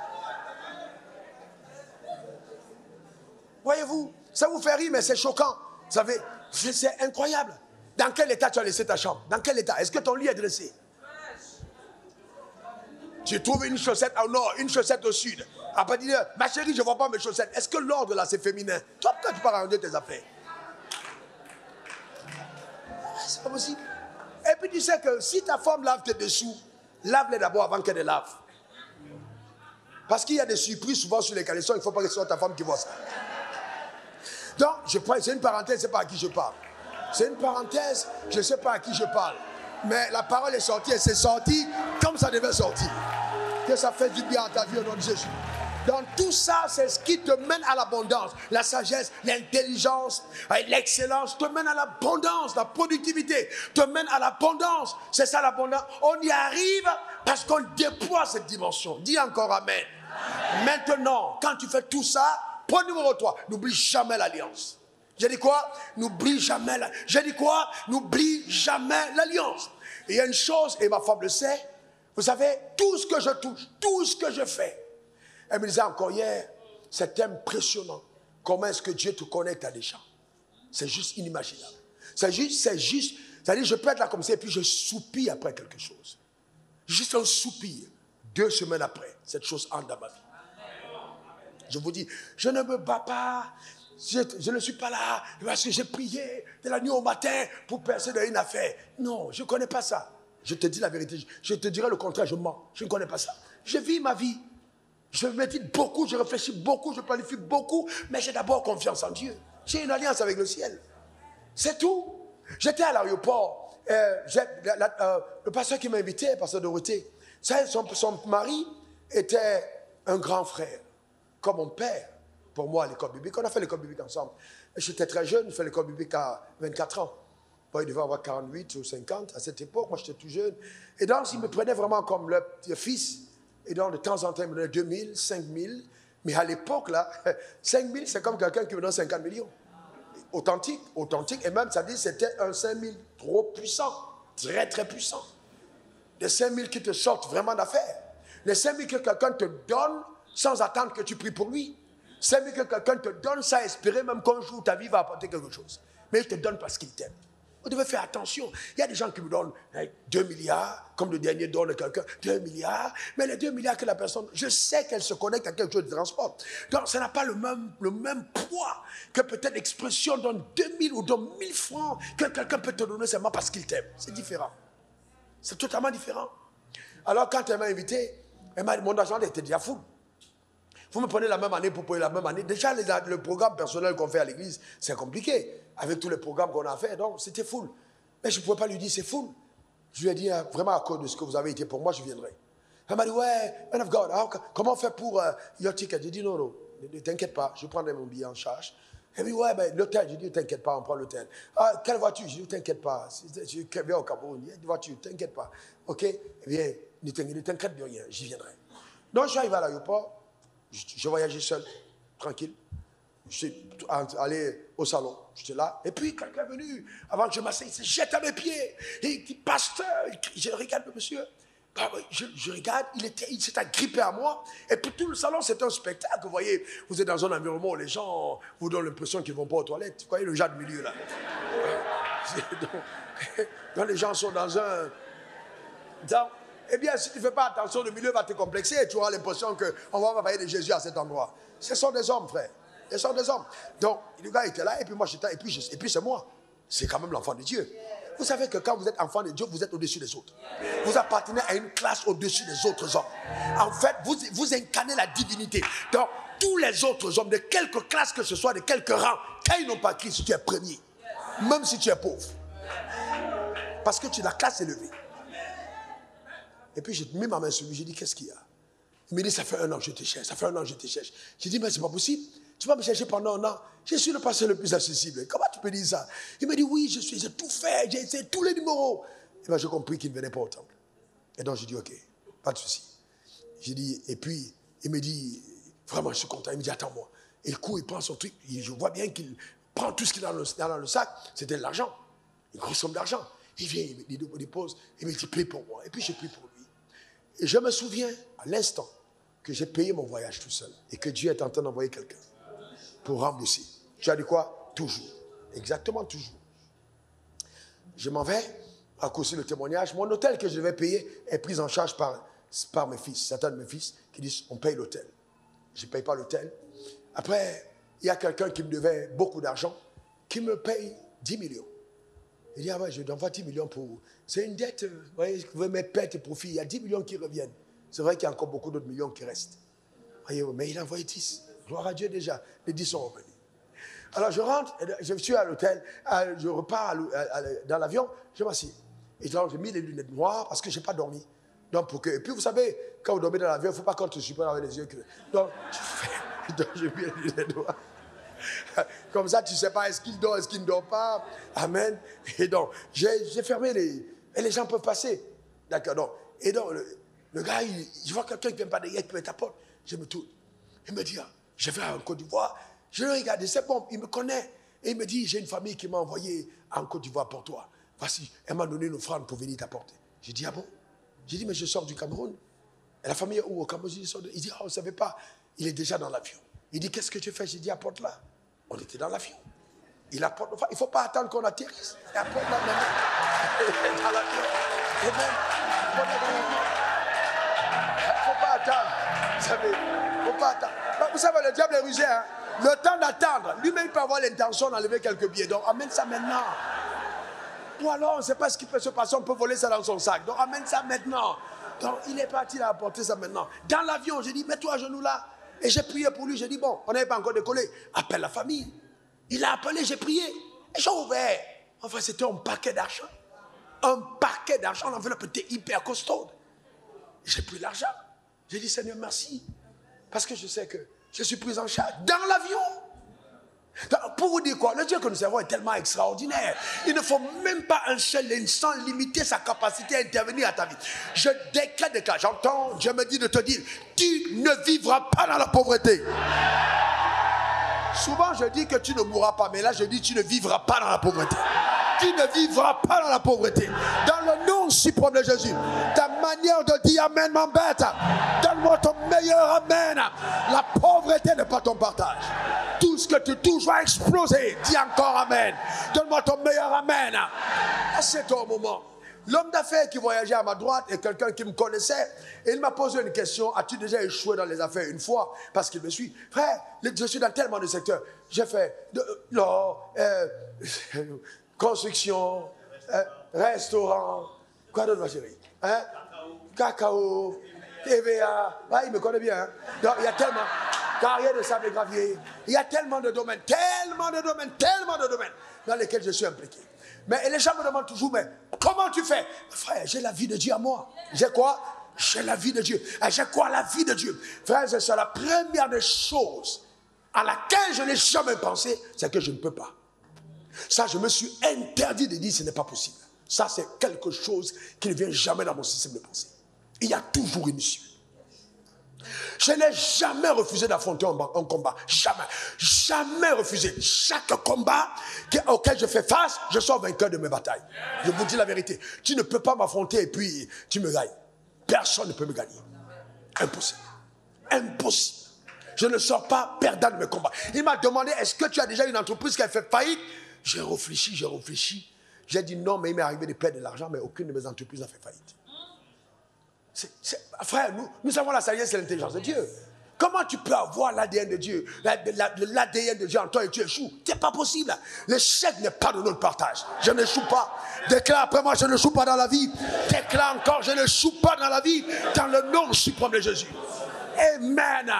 Voyez-vous, ça vous fait rire, mais c'est choquant. Vous savez, c'est incroyable. Dans quel état tu as laissé ta chambre? Dans quel état? Est-ce que ton lit est dressé? Tu trouves une chaussette au nord, une chaussette au sud. Après, tu dis, ma chérie, je ne vois pas mes chaussettes. Est-ce que l'ordre là, c'est féminin? Toi, pourquoi tu peux arranger tes affaires? C'est pas possible. Et puis, tu sais que si ta femme lave tes dessous, lave-les d'abord avant qu'elle les lave. Parce qu'il y a des surprises souvent sur les caleçons, il ne faut pas que ce soit ta femme qui voit ça. Donc, c'est une parenthèse, je ne sais pas à qui je parle. C'est une parenthèse, je ne sais pas à qui je parle. Mais la parole est sortie et c'est sorti comme ça devait sortir. Que ça fait du bien à ta vie au nom de Jésus. Dans tout ça, c'est ce qui te mène à l'abondance. La sagesse, l'intelligence, l'excellence te mène à l'abondance. La productivité te mène à l'abondance. C'est ça l'abondance. On y arrive parce qu'on déploie cette dimension. Dis encore Amen. Amen. Maintenant, quand tu fais tout ça, point numéro 3, n'oublie jamais l'alliance. J'ai dit quoi? N'oublie jamais J'ai dit quoi? N'oublie jamais l'alliance. Et il y a une chose, et ma femme le sait, vous savez, tout ce que je touche, tout ce que je fais, elle me disait encore hier, c'est impressionnant. Comment est-ce que Dieu te connecte à des gens? C'est juste inimaginable. C'est juste, c'est-à-dire je peux être là comme ça et puis je soupire après quelque chose. Juste un soupir. 2 semaines après, cette chose entre dans ma vie. Je vous dis, je ne me bats pas. Je ne suis pas là parce que j'ai prié de la nuit au matin pour percer dans une affaire. Non, je ne connais pas ça. Je te dis la vérité. Je te dirai le contraire, je mens. Je ne connais pas ça. Je vis ma vie. Je médite beaucoup, je réfléchis beaucoup, je planifie beaucoup, mais j'ai d'abord confiance en Dieu. J'ai une alliance avec le ciel. C'est tout. J'étais à l'aéroport. Le pasteur qui m'a invité, le pasteur Dorothée, son mari était un grand frère, comme mon père, pour moi à l'école biblique. On a fait l'école biblique ensemble. J'étais très jeune, j'ai fait l'école biblique à 24 ans. Bon, il devait avoir 48 ou 50 à cette époque. Moi, j'étais tout jeune. Et donc, il me prenait vraiment comme le fils. Et donc, de temps en temps, il me donnait 2000, 5000. Mais à l'époque, là, 5000, c'est comme quelqu'un qui me donne 50 millions. Authentique. Et même, ça dit, c'était un 5000 trop puissant. Très, très puissant. Les 5000 qui te sortent vraiment d'affaires. Les 5000 que quelqu'un te donne sans attendre que tu pries pour lui. 5000 que quelqu'un te donne sans espérer même qu'un jour ta vie va apporter quelque chose. Mais il te donne parce qu'il t'aime. Vous devez faire attention. Il y a des gens qui me donnent 2 milliards, comme le dernier don de quelqu'un, 2 milliards. Mais les 2 milliards que la personne, je sais qu'elle se connecte à quelque chose de transport. Donc, ça n'a pas le même poids que peut-être l'expression donne 2000 ou donne 1000 francs que quelqu'un peut te donner seulement parce qu'il t'aime. C'est différent. C'est totalement différent. Alors, quand elle m'a invité, mon argent était déjà fou. Vous me prenez la même année pour payer la même année. Déjà, le programme personnel qu'on fait à l'église, c'est compliqué. Avec tous les programmes qu'on a fait, donc c'était full. Mais je ne pouvais pas lui dire c'est full. Je lui ai dit, vraiment à cause de ce que vous avez été pour moi, je viendrai. Elle m'a dit, ouais, man of God, comment on fait pour your ticket? J'ai dit, non, ne t'inquiète pas, je prendrai mon billet en charge. Elle m'a dit, ouais, ben, l'hôtel. J'ai dit, ne t'inquiète pas, on prend l'hôtel. Ah, quelle voiture? J'ai dit, ne t'inquiète pas. Je viens au Cameroun, il y a une voiture, ne t'inquiète pas. Ok? Eh bien, ne t'inquiète de rien, j'y viendrai. Donc, je suis arrivé à l'aéroport. Je voyageais seul, tranquille. Je suis allé au salon, j'étais là. Et puis, quelqu'un est venu, avant que je m'asseye, il se jette à mes pieds. Et il dit, pasteur, je regarde le monsieur. Je regarde, il s'est agrippé à moi. Et puis, tout le salon, c'est un spectacle. Vous voyez, vous êtes dans un environnement où les gens vous donnent l'impression qu'ils ne vont pas aux toilettes. Vous voyez le genre de milieu, là. Donc, les gens sont dans un... Eh bien, si tu ne fais pas attention, le milieu va te complexer et tu auras l'impression qu'on va parler de Jésus à cet endroit. Ce sont des hommes, frère. Ce sont des hommes. Donc, le gars était là et puis moi j'étais, et puis c'est moi. C'est quand même l'enfant de Dieu. Vous savez que quand vous êtes enfant de Dieu, vous êtes au-dessus des autres. Vous appartenez à une classe au-dessus des autres hommes. En fait, vous incarnez la divinité. Donc, tous les autres hommes, de quelque classe que ce soit, de quelque rang, quand ils n'ont pas Christ, tu es premier. Même si tu es pauvre. Parce que tu as la classe élevée. Et puis j'ai mis ma main sur lui, j'ai dit, qu'est-ce qu'il y a? Il me dit, ça fait 1 an que je te cherche, ça fait 1 an que je te cherche. J'ai dit, mais c'est pas possible, tu vas me chercher pendant 1 an. Je suis le pasteur le plus accessible. Comment tu peux dire ça? Il me dit, oui, j'ai tout fait, j'ai essayé tous les numéros. Et bien j'ai compris qu'il ne venait pas au temple. Et donc j'ai dit, ok, pas de souci. J'ai dit, et puis il me dit, vraiment je suis content. Il me dit, attends-moi. Et il court, il prend son truc, et je vois bien qu'il prend tout ce qu'il a dans le sac, c'était de l'argent, une grosse somme d'argent. Il vient, il me dépose, il me dit, prie pour moi. Et puis j'ai prié pour lui. Et je me souviens à l'instant que j'ai payé mon voyage tout seul et que Dieu est en train d'envoyer quelqu'un pour rembourser. Tu as dit quoi? Toujours. Exactement toujours. Je m'en vais à cause du témoignage. Mon hôtel que je devais payer est pris en charge par mes fils. Certains de mes fils qui disent on paye l'hôtel. Je ne paye pas l'hôtel. Après, il y a quelqu'un qui me devait beaucoup d'argent qui me paye 10 millions. Il dit, ah ouais, je t'envoie 10 millions pour... C'est une dette, vous voyez, vous voyez mes pertes et profits, il y a 10 millions qui reviennent. C'est vrai qu'il y a encore beaucoup d'autres millions qui restent. Voyez, mais il a envoyé 10. Gloire à Dieu déjà. Les 10 sont revenus. Alors je rentre, je suis à l'hôtel, je repars dans l'avion, je m'assieds. Et donc j'ai mis les lunettes noires parce que je n'ai pas dormi. Donc, et puis vous savez, quand vous dormez dans l'avion, il ne faut pas qu'on te supprime avec les yeux. Donc, j'ai mis les lunettes noires. Comme ça, tu ne sais pas, est-ce qu'il dort, est-ce qu'il ne dort pas. Amen. Et donc, j'ai fermé et les gens peuvent passer. D'accord. Donc, et donc, le gars, je vois quelqu'un qui vient pas derrière, qui met ta porte. Je me tourne. Il me dit, ah, je vais en Côte d'Ivoire. Je le regarde, c'est bon, il me connaît. Et il me dit, j'ai une famille qui m'a envoyé en Côte d'Ivoire pour toi. Voici, elle m'a donné une offrande pour venir t'apporter. J'ai dit, ah bon? J'ai dit, mais je sors du Cameroun. Et la famille est où au Cameroun? Il dit, ah, on ne savait pas. Il est déjà dans l'avion. Il dit, qu'est-ce que tu fais? J'ai dit, apporte-la. On était dans l'avion. Il apporte l'offrande. Il ne faut pas attendre qu'on atterrisse. Il apporte-la maintenant. Dans l'avion. Et même, il ne faut pas attendre. Vous savez, il ne faut pas attendre. Vous savez, le diable est rusé. Hein? Le temps d'attendre. Lui-même, il peut avoir l'intention d'enlever quelques billets. Donc, amène ça maintenant. Ou alors, on ne sait pas ce qui peut se passer. On peut voler ça dans son sac. Donc, amène ça maintenant. Donc, il est parti, il a apporté ça maintenant. Dans l'avion, j'ai dit, mets-toi à genoux là. Et j'ai prié pour lui. J'ai dit, bon, on n'avait pas encore décollé. Appelle la famille. Il a appelé, j'ai prié. Et j'ai ouvert. Enfin, c'était un paquet d'argent. Un paquet d'argent, l'enveloppe était hyper costaud. J'ai pris l'argent. J'ai dit, Seigneur, merci. Parce que je sais que je suis pris en charge dans l'avion. Pour vous dire quoi, le Dieu que nous servons est tellement extraordinaire. Il ne faut même pas un seul instant limiter sa capacité à intervenir à ta vie. Je déclare, j'entends, Dieu me dit de te dire, tu ne vivras pas dans la pauvreté. Souvent je dis que tu ne mourras pas, mais là je dis tu ne vivras pas dans la pauvreté. Tu ne vivras pas dans la pauvreté. Dans le nom suprême de Jésus. Ta manière de dire amen m'embête. Donne-moi ton meilleur amen. La pauvreté n'est pas ton partage. Tout ce que tu touches va exploser. Dis encore amen. Donne-moi ton meilleur amen. C'est ton moment. L'homme d'affaires qui voyageait à ma droite est quelqu'un qui me connaissait et il m'a posé une question. As-tu déjà échoué dans les affaires une fois? Parce qu'il me suit. Frère, je suis dans tellement de secteurs. J'ai fait construction, restaurant, quoi d'autre ma chérie? Cacao, TVA. Ah, il me connaît bien. Hein? Donc, il y a tellement. Carrière de sable et gravier. Il y a tellement de domaines dans lesquels je suis impliqué. Mais les gens me demandent toujours, mais comment tu fais? Frère, j'ai la vie de Dieu à moi. J'ai quoi? J'ai la vie de Dieu. J'ai quoi? La vie de Dieu. Frère, c'est la première des choses à laquelle je n'ai jamais pensé, c'est que je ne peux pas. Ça, je me suis interdit de dire ce n'est pas possible. Ça, c'est quelque chose qui ne vient jamais dans mon système de pensée. Il y a toujours une issue. Je n'ai jamais refusé d'affronter un combat. Jamais. Jamais refusé. Chaque combat auquel je fais face, je sors vainqueur de mes batailles. Je vous dis la vérité. Tu ne peux pas m'affronter et puis tu me gagnes. Personne ne peut me gagner. Impossible. Impossible. Je ne sors pas perdant de mes combats. Il m'a demandé, est-ce que tu as déjà une entreprise qui a fait faillite? J'ai réfléchi. J'ai dit non, mais il m'est arrivé de perdre de l'argent, mais aucune de mes entreprises n'a fait faillite. Frère, nous avons la sagesse et l'intelligence de Dieu. Comment tu peux avoir l'ADN de Dieu, l'ADN de Dieu en toi et tu échoues? C'est pas possible. L'échec n'est pas de notre partage. Je n'échoue pas. Déclare après moi, je n'échoue pas dans la vie. Déclare encore, je n'échoue pas dans la vie, dans le nom suprême de Jésus. Amen.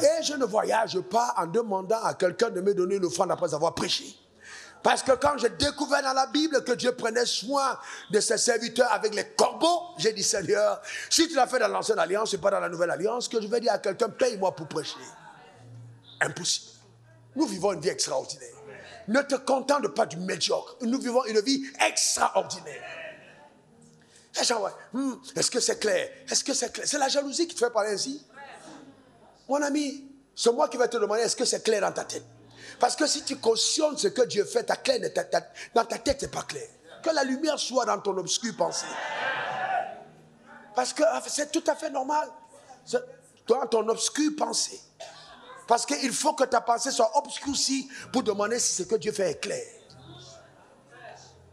Et je ne voyage pas en demandant à quelqu'un de me donner une offrande après avoir prêché. Parce que quand j'ai découvert dans la Bible que Dieu prenait soin de ses serviteurs avec les corbeaux, j'ai dit, Seigneur, si tu l'as fait dans l'ancienne alliance et pas dans la nouvelle alliance, que je vais dire à quelqu'un, paye-moi pour prêcher. Impossible. Nous vivons une vie extraordinaire. Ne te contente pas du médiocre. Nous vivons une vie extraordinaire. Les gens, est-ce que c'est clair? Est-ce que c'est clair? C'est la jalousie qui te fait parler ainsi. Mon ami, c'est moi qui vais te demander, est-ce que c'est clair dans ta tête? Parce que si tu cautionnes ce que Dieu fait, dans ta tête, ce n'est pas clair. Que la lumière soit dans ton obscure pensée. Parce que c'est tout à fait normal. Dans ton obscure pensée. Parce qu'il faut que ta pensée soit obscurcie pour demander si ce que Dieu fait est clair.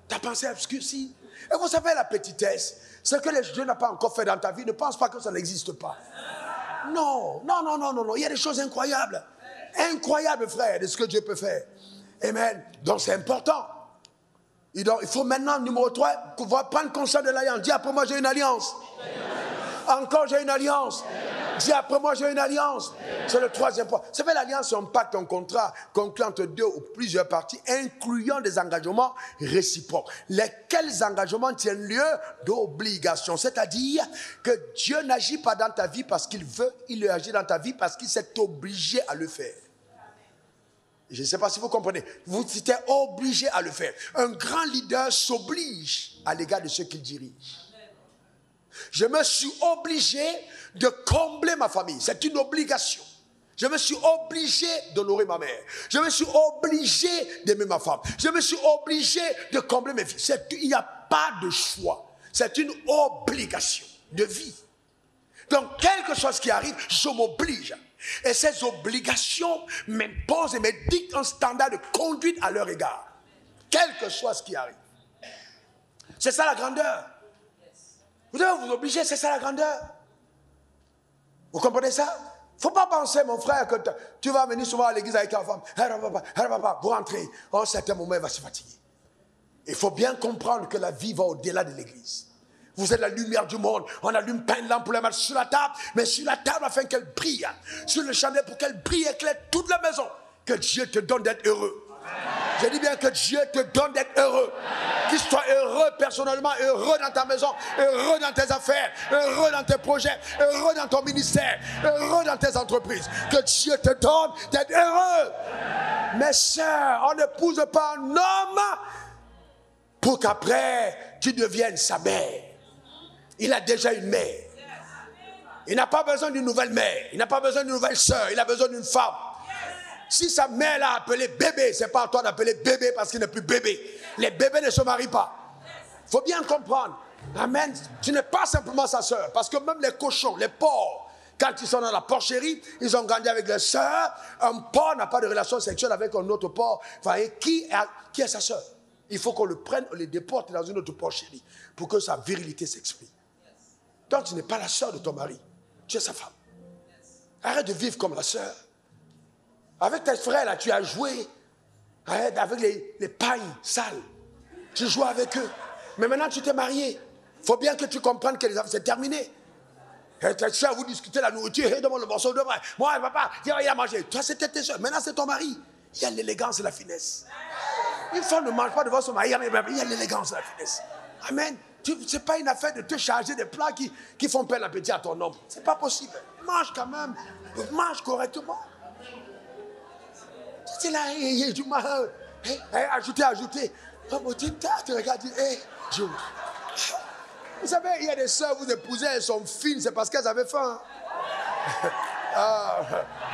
Ta pensée est obscurcie. Et vous savez la petitesse, ce que Dieu n'a pas encore fait dans ta vie, ne pense pas que ça n'existe pas. Non. Il y a des choses incroyables. Incroyable, frère, de ce que Dieu peut faire. Amen. Donc c'est important. Il faut maintenant, numéro 3, prendre conscience de l'alliance. Dis après moi, j'ai une alliance. Encore, j'ai une alliance. Dis après moi, j'ai une alliance. C'est le troisième point. Vous savez, l'alliance, c'est un pacte, un contrat conclu entre deux ou plusieurs parties, incluant des engagements réciproques. Lesquels engagements tiennent lieu d'obligation. C'est-à-dire que Dieu n'agit pas dans ta vie parce qu'il veut, il agit dans ta vie parce qu'il s'est obligé à le faire. Je ne sais pas si vous comprenez. Vous êtes obligé à le faire. Un grand leader s'oblige à l'égard de ceux qu'il dirige. Je me suis obligé de combler ma famille. C'est une obligation. Je me suis obligé d'honorer ma mère. Je me suis obligé d'aimer ma femme. Je me suis obligé de combler mes filles. Il n'y a pas de choix. C'est une obligation de vie. Donc, quelque chose qui arrive, je m'oblige. Et ces obligations m'imposent et me dictent un standard de conduite à leur égard. Quel que soit ce qui arrive. C'est ça la grandeur. Vous devez vous obliger, c'est ça la grandeur. Vous comprenez ça? Il ne faut pas penser, mon frère, que tu vas venir souvent à l'église avec ta femme. Vous rentrez. À un certain moment, elle va se fatiguer. Il faut bien comprendre que la vie va au-delà de l'église. Vous êtes la lumière du monde. On allume pas une lampe pour la mettre sur la table, mais sur la table afin qu'elle brille. Sur le chandelier pour qu'elle brille et éclaire toute la maison. Que Dieu te donne d'être heureux. Je dis bien que Dieu te donne d'être heureux. Qu'il soit heureux personnellement, heureux dans ta maison, heureux dans tes affaires, heureux dans tes projets, heureux dans ton ministère, heureux dans tes entreprises. Que Dieu te donne d'être heureux. Mes sœurs, on n'épouse pas un homme pour qu'après tu deviennes sa mère. Il a déjà une mère. Il n'a pas besoin d'une nouvelle mère. Il n'a pas besoin d'une nouvelle sœur. Il a besoin d'une femme. Si sa mère l'a appelé bébé, c'est pas à toi d'appeler bébé parce qu'il n'est plus bébé. Les bébés ne se marient pas. Il faut bien comprendre. Amen. Tu n'es pas simplement sa sœur. Parce que même les cochons, les porcs, quand ils sont dans la porcherie, ils ont grandi avec leur sœur. Un porc n'a pas de relation sexuelle avec un autre porc. Enfin, qui est sa sœur? Il faut qu'on le prenne, on le déporte dans une autre porcherie pour que sa virilité s'exprime. Donc tu n'es pas la sœur de ton mari. Tu es sa femme. Arrête de vivre comme la sœur. Avec tes frères, là, tu as joué avec les pailles sales. Tu joues avec eux. Mais maintenant, tu t'es marié. Il faut bien que tu comprennes que c'est terminé. Et tes soeurs, vous discutez la nourriture. Hey, demande le morceau de bras. Moi, papa, il a mangé. Toi, c'était tes soeurs. Maintenant, c'est ton mari. Il y a l'élégance et la finesse. Une femme ne mange pas devant son mari. Il y a l'élégance et la finesse. Amen. Ce n'est pas une affaire de te charger des plats qui font perdre l'appétit à ton homme. Ce n'est pas possible. Mange quand même. Mange correctement. C'est là, du mal. Ajoutez. Oh, tu regardes, Dieu. Vous savez, il y a des sœurs, vous épousez, elles sont fines, c'est parce qu'elles avaient faim.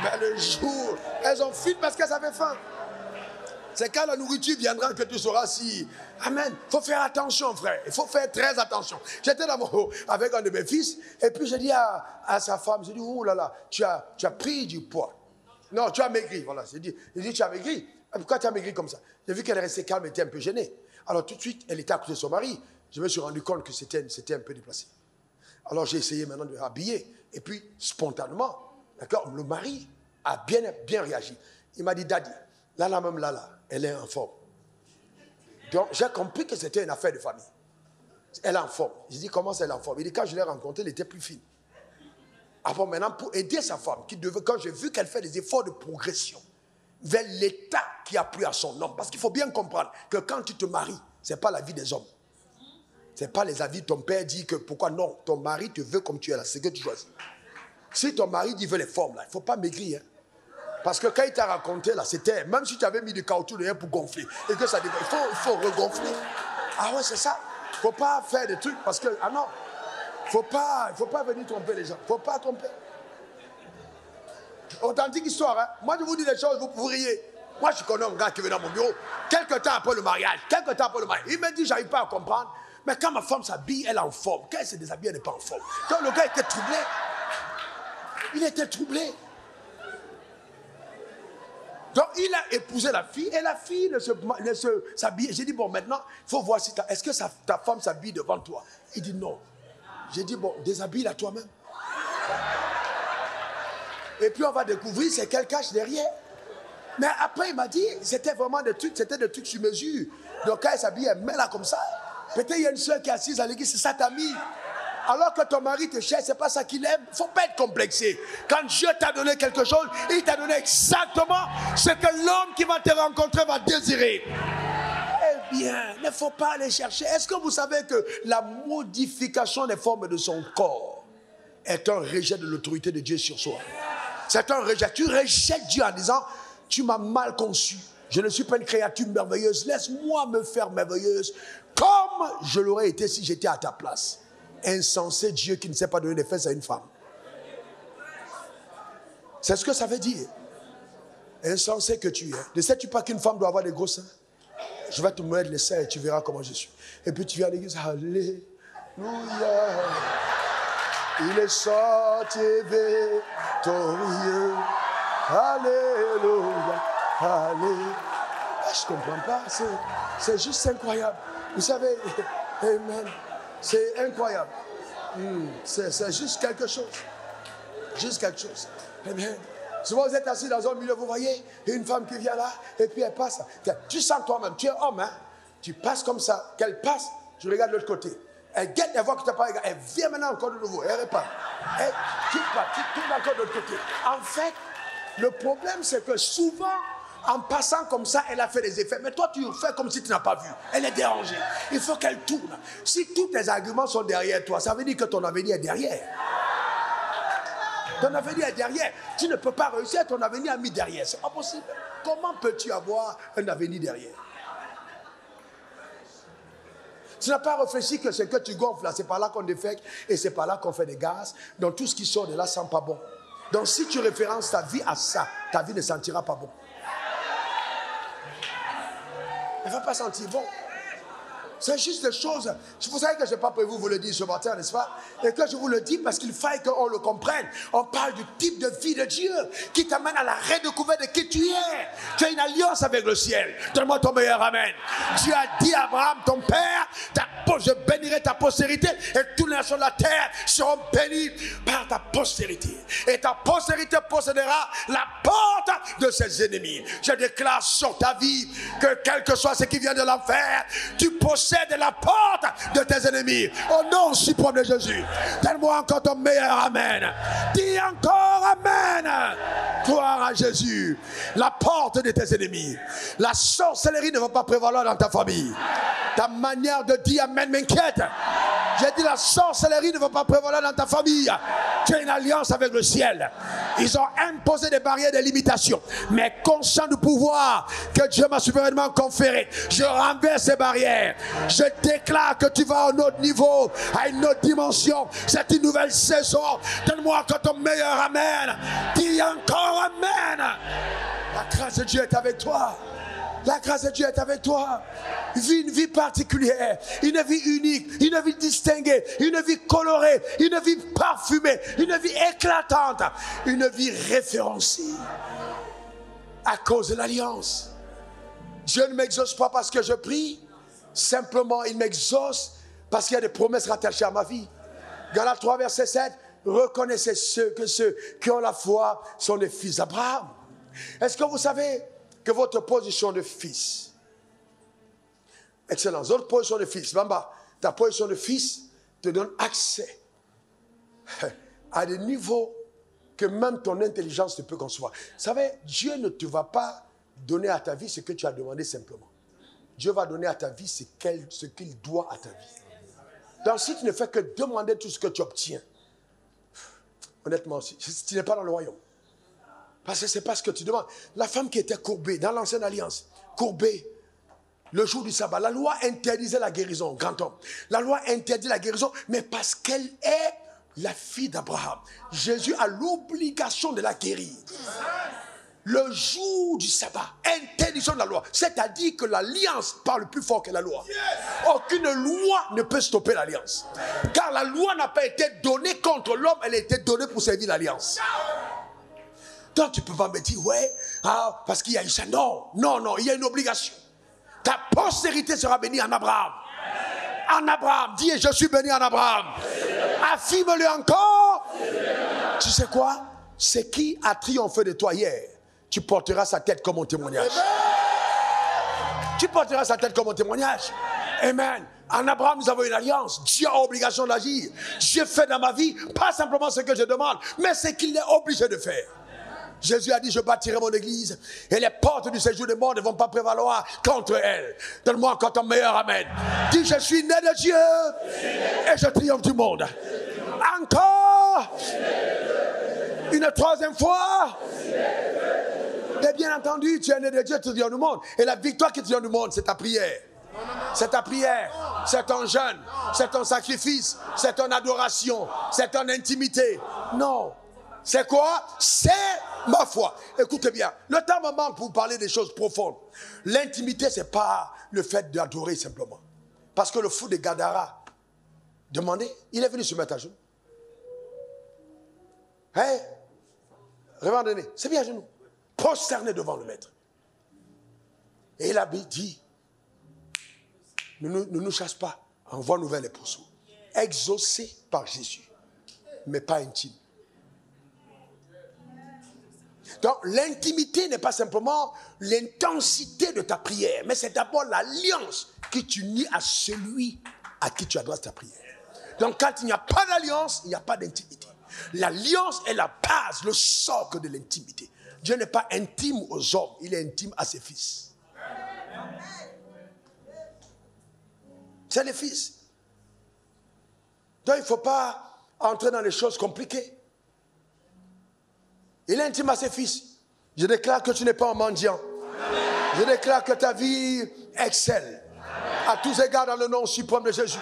Mais le jour, elles sont fines parce qu'elles avaient faim. C'est quand la nourriture viendra que tu sauras si... Amen. Il faut faire attention, frère. Il faut faire très attention. J'étais avec un de mes fils, et puis j'ai dit à sa femme, j'ai dit, oh là là, tu as pris du poids. Non, tu as maigri, voilà. J'ai dit, tu as maigri. Pourquoi tu as maigri comme ça? J'ai vu qu'elle restait calme, elle était un peu gênée. Alors tout de suite, elle était à côté de son mari. Je me suis rendu compte que c'était un peu déplacé. Alors j'ai essayé maintenant de l'habiller. Et puis, spontanément, d'accord, le mari a bien réagi. Il m'a dit, Daddy, là, elle est en forme. Donc, j'ai compris que c'était une affaire de famille. Elle est en forme. J'ai dit, comment elle est en forme? Il dit, quand je l'ai rencontrée, elle était plus fine. Avant, maintenant, pour aider sa femme, quand j'ai vu qu'elle fait des efforts de progression vers l'état qui a plu à son homme. Parce qu'il faut bien comprendre que quand tu te maries, ce n'est pas la vie des hommes. Ce n'est pas les avis. Ton père dit que pourquoi non, ton mari te veut comme tu es là, c'est que tu choisis. Si ton mari dit veut les formes, là, il ne faut pas maigrir. Hein. Parce que quand il t'a raconté, là, c'était, même si tu avais mis du caoutchouc derrière pour gonfler, et que ça dégonfle, il faut regonfler. Ah ouais, c'est ça. Il ne faut pas faire des trucs parce que, ah non, il ne faut pas venir tromper les gens. Il ne faut pas tromper. Authentique histoire, hein. Moi je vous dis des choses, vous riez. Moi je connais un gars qui venait dans mon bureau, quelques temps après le mariage, il me dit, j'arrive pas à comprendre, mais quand ma femme s'habille, elle est en forme. Quand elle se déshabille, elle n'est pas en forme. Quand le gars était troublé, il était troublé. Donc il a épousé la fille, et la fille ne s'habille. J'ai dit, bon, maintenant, il faut voir si est-ce que ta femme s'habille devant toi? Il dit non. J'ai dit, bon, déshabille-la toi-même. Et puis on va découvrir c'est qu'elle cache derrière. Mais après il m'a dit, c'était vraiment des trucs sur mesure. Donc quand elle s'habille, elle met là comme ça. Peut-être il y a une soeur qui est assise à l'église, c'est ça ta mie. Alors que ton mari te cherche, c'est pas ça qu'il aime. Il ne faut pas être complexé. Quand Dieu t'a donné quelque chose, il t'a donné exactement ce que l'homme qui va te rencontrer va désirer. Eh bien, il ne faut pas aller chercher. Est-ce que vous savez que la modification des formes de son corps est un rejet de l'autorité de Dieu sur soi? C'est un rejet. Tu rejettes Dieu en disant, tu m'as mal conçu. Je ne suis pas une créature merveilleuse. Laisse-moi me faire merveilleuse comme je l'aurais été si j'étais à ta place. Insensé Dieu qui ne sait pas donner des fesses à une femme. C'est ce que ça veut dire. Insensé que tu es. Ne sais-tu pas qu'une femme doit avoir des gros seins? Je vais te mettre les seins et tu verras comment je suis. Et puis tu viens à l'église. Alléluia. Il est sorti victorieux. Alléluia. Alléluia. Je ne comprends pas. C'est juste incroyable. Vous savez, amen. C'est incroyable. C'est juste quelque chose. Juste quelque chose. Amen. Souvent vous êtes assis dans un milieu, vous voyez une femme qui vient là, et puis elle passe. Tu sens toi-même, tu es homme, hein? Tu passes comme ça. Qu'elle passe, tu regardes de l'autre côté. Elle guette, elle voit que tu n'as pas regardé. Elle vient maintenant encore de nouveau. Elle repart. Tu tournes encore de l'autre côté. En fait, le problème, c'est que souvent, En passant comme ça, elle a fait des effets. Mais toi, tu fais comme si tu n'as pas vu. Elle est dérangée. Il faut qu'elle tourne. Si tous tes arguments sont derrière toi, ça veut dire que ton avenir est derrière. Ton avenir est derrière. Tu ne peux pas réussir, ton avenir est mis derrière. C'est pas possible. Comment peux-tu avoir un avenir derrière? Tu n'as pas réfléchi que ce que tu gonfles là, c'est par là qu'on défecte et c'est par là qu'on fait des gaz. Donc tout ce qui sort de là sent pas bon. Donc si tu références ta vie à ça, ta vie ne sentira pas bon. Elle ne va pas sentir bon. C'est juste des choses. Vous savez que je n'ai pas prévu vous le dire ce matin, n'est-ce pas? Et que je vous le dis parce qu'il faille qu'on le comprenne. On parle du type de vie de Dieu qui t'amène à la redécouverte de qui tu es. Tu as une alliance avec le ciel. Donne-moi ton meilleur amen. Dieu a dit à Abraham, ton père, je bénirai ta postérité et toutes les nations de la terre seront bénies par ta postérité. Et ta postérité possédera la porte de ses ennemis. Je déclare sur ta vie que quel que soit ce qui vient de l'enfer, tu possèdes la porte de tes ennemis. Au nom suprême de Jésus. Donne-moi encore ton meilleur amen. Dis encore amen. Gloire à Jésus. La porte de tes ennemis. La sorcellerie ne va pas prévaloir dans ta famille. Ta manière de dire amen m'inquiète. J'ai dit la sorcellerie ne va pas prévaloir dans ta famille. Tu as une alliance avec le ciel. Ils ont imposé des barrières, des limitations. Mais conscient du pouvoir que Dieu m'a souverainement conféré, je renverse ces barrières. Je déclare que tu vas à un autre niveau, à une autre dimension. C'est une nouvelle saison. Donne-moi encore ton meilleur amen. Dis encore amen. La grâce de Dieu est avec toi. La grâce de Dieu est avec toi. Vis une vie particulière, une vie unique, une vie distinguée, une vie colorée, une vie parfumée, une vie éclatante, une vie référencée. À cause de l'alliance. Dieu ne m'exauce pas parce que je prie. Simplement, il m'exauce parce qu'il y a des promesses rattachées à ma vie. Galates 3, verset 7. Reconnaissez ceux qui ont la foi sont les fils d'Abraham. Est-ce que vous savez que votre position de fils, excellent, votre position de fils, Bamba, ta position de fils te donne accès à des niveaux que même ton intelligence ne peut concevoir. Vous savez, Dieu ne te va pas donner à ta vie ce que tu as demandé simplement. Dieu va donner à ta vie ce qu'il doit à ta vie. Donc si tu ne fais que demander tout ce que tu obtiens, honnêtement, tu n'es pas dans le royaume. Parce que ce n'est pas ce que tu demandes. La femme qui était courbée dans l'ancienne alliance, courbée, le jour du sabbat, la loi interdisait la guérison, grand homme. La loi interdit la guérison, mais parce qu'elle est la fille d'Abraham. Jésus a l'obligation de la guérir. Le jour du sabbat, interdiction de la loi. C'est-à-dire que l'alliance parle plus fort que la loi. Aucune loi ne peut stopper l'alliance. Car la loi n'a pas été donnée contre l'homme, elle a été donnée pour servir l'alliance. Donc tu ne peux pas me dire, ouais, parce qu'il y a eu ça. Non, il y a une obligation. Ta postérité sera bénie en Abraham. En Abraham. Dis, je suis béni en Abraham. Affirme-le encore. Tu sais quoi? C'est qui a triomphé de toi hier? Tu porteras sa tête comme un témoignage. Tu porteras sa tête comme un témoignage. Amen. En Abraham, nous avons une alliance. Dieu a obligation d'agir. Dieu fait dans ma vie, pas simplement ce que je demande, mais ce qu'il est obligé de faire. Jésus a dit, je bâtirai mon église et les portes du séjour des morts ne vont pas prévaloir contre elle. Donne-moi encore ton meilleur amen. Dis, je suis né de Dieu et je triomphe du monde. Encore une troisième fois. Et bien entendu, tu es né de Dieu, tu triomphes du monde. Et la victoire qui triomphe du monde, c'est ta prière. C'est ta prière, c'est ton jeûne, c'est ton sacrifice, c'est ton adoration, c'est ton intimité. Non. C'est quoi? C'est ma foi. Écoutez bien, le temps me manque pour parler des choses profondes. L'intimité, ce n'est pas le fait d'adorer simplement. Parce que le fou de Gadara, demandez, il est venu se mettre à genoux. Hein? Regardez, c'est bien à genoux. Prosterné devant le maître. Et il a dit, ne nous chasse pas, envoie nouvelle et poursuit. Exaucé par Jésus, mais pas intime. Donc l'intimité n'est pas simplement l'intensité de ta prière, mais c'est d'abord l'alliance que tu unis à celui à qui tu adresses ta prière. Donc quand il n'y a pas d'alliance, il n'y a pas d'intimité. L'alliance est la base, le socle de l'intimité. Dieu n'est pas intime aux hommes, il est intime à ses fils. C'est les fils. Donc il ne faut pas entrer dans les choses compliquées. Il est intime à ses fils. Je déclare que tu n'es pas un mendiant. Je déclare que ta vie excelle. À tous égards dans le nom suprême de Jésus.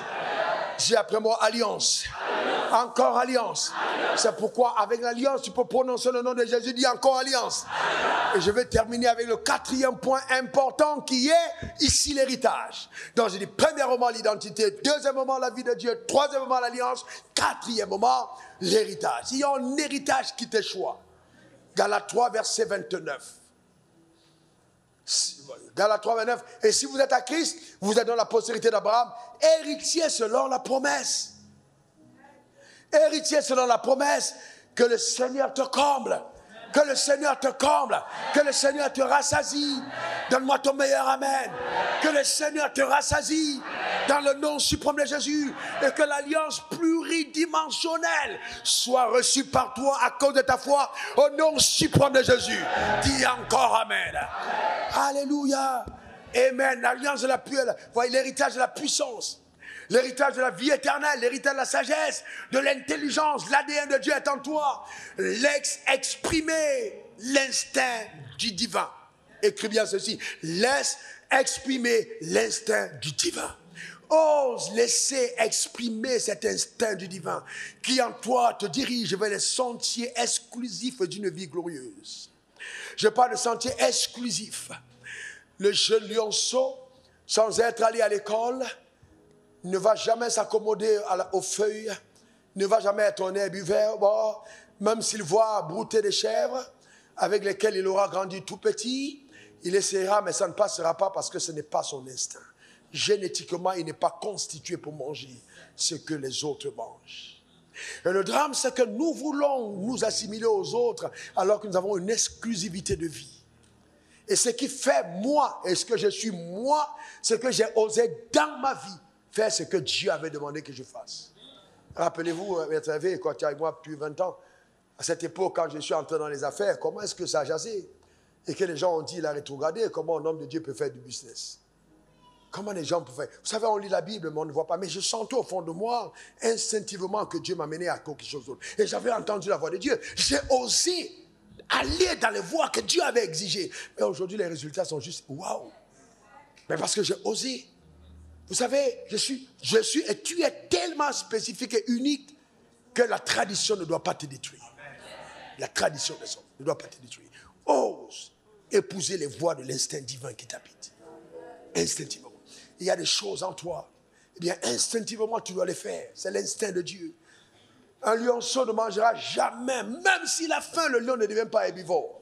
J'ai après moi alliance. Encore alliance. C'est pourquoi avec l'alliance, tu peux prononcer le nom de Jésus, dis encore alliance. Et je vais terminer avec le 4e point important qui est ici l'héritage. Donc je dis premièrement l'identité, deuxièmement la vie de Dieu, troisièmement l'alliance, quatrièmement l'héritage. Il y a un héritage qui t'échoue. Galates 3 verset 29. Galates 3, 29. Et si vous êtes à Christ, vous êtes dans la postérité d'Abraham, héritier selon la promesse. Héritier selon la promesse, que le Seigneur te comble. Que le Seigneur te comble. Que le Seigneur te rassasie. Donne-moi ton meilleur amen. Que le Seigneur te rassasie dans le nom suprême de Jésus. Et que l'alliance pluridimensionnelle soit reçue par toi à cause de ta foi au nom suprême de Jésus. Dis encore amen. Alléluia. Amen. L'alliance de la puissance. Voyez l'héritage de la puissance. L'héritage de la vie éternelle, l'héritage de la sagesse, de l'intelligence, l'ADN de Dieu est en toi. Laisse exprimer l'instinct du divin. Écris bien ceci. Laisse exprimer l'instinct du divin. Ose laisser exprimer cet instinct du divin qui en toi te dirige vers les sentiers exclusifs d'une vie glorieuse. Je parle de sentiers exclusifs. Le jeune lionceau, sans être allé à l'école, ne va jamais s'accommoder aux feuilles, ne va jamais être un herbivore, bon, même s'il voit brouter des chèvres avec lesquelles il aura grandi tout petit, il essaiera, mais ça ne passera pas parce que ce n'est pas son instinct. Génétiquement, il n'est pas constitué pour manger ce que les autres mangent. Et le drame, c'est que nous voulons nous assimiler aux autres alors que nous avons une exclusivité de vie. Et ce qui fait moi, et ce que je suis moi, c'est que j'ai osé dans ma vie faire ce que Dieu avait demandé que je fasse. Rappelez-vous, vous savez, quand tu es avec moi depuis 20 ans, à cette époque, quand je suis entré dans les affaires, comment est-ce que ça a jasé? Et que les gens ont dit, il a rétrogradé, comment un homme de Dieu peut faire du business? Comment les gens peuvent faire? Vous savez, on lit la Bible, mais on ne voit pas. Mais je sentais au fond de moi, instinctivement, que Dieu m'a mené à quelque chose d'autre. Et j'avais entendu la voix de Dieu. J'ai osé aller dans les voies que Dieu avait exigées. Mais aujourd'hui, les résultats sont juste, waouh! Mais parce que j'ai osé. Vous savez, je suis, et tu es tellement spécifique et unique que la tradition ne doit pas te détruire. La tradition des hommes ne doit pas te détruire. Ose épouser les voies de l'instinct divin qui t'habite. Instinctivement. Il y a des choses en toi. Eh bien, instinctivement, tu dois les faire. C'est l'instinct de Dieu. Un lionceau ne mangera jamais, même s'il a faim, le lion ne devient pas herbivore.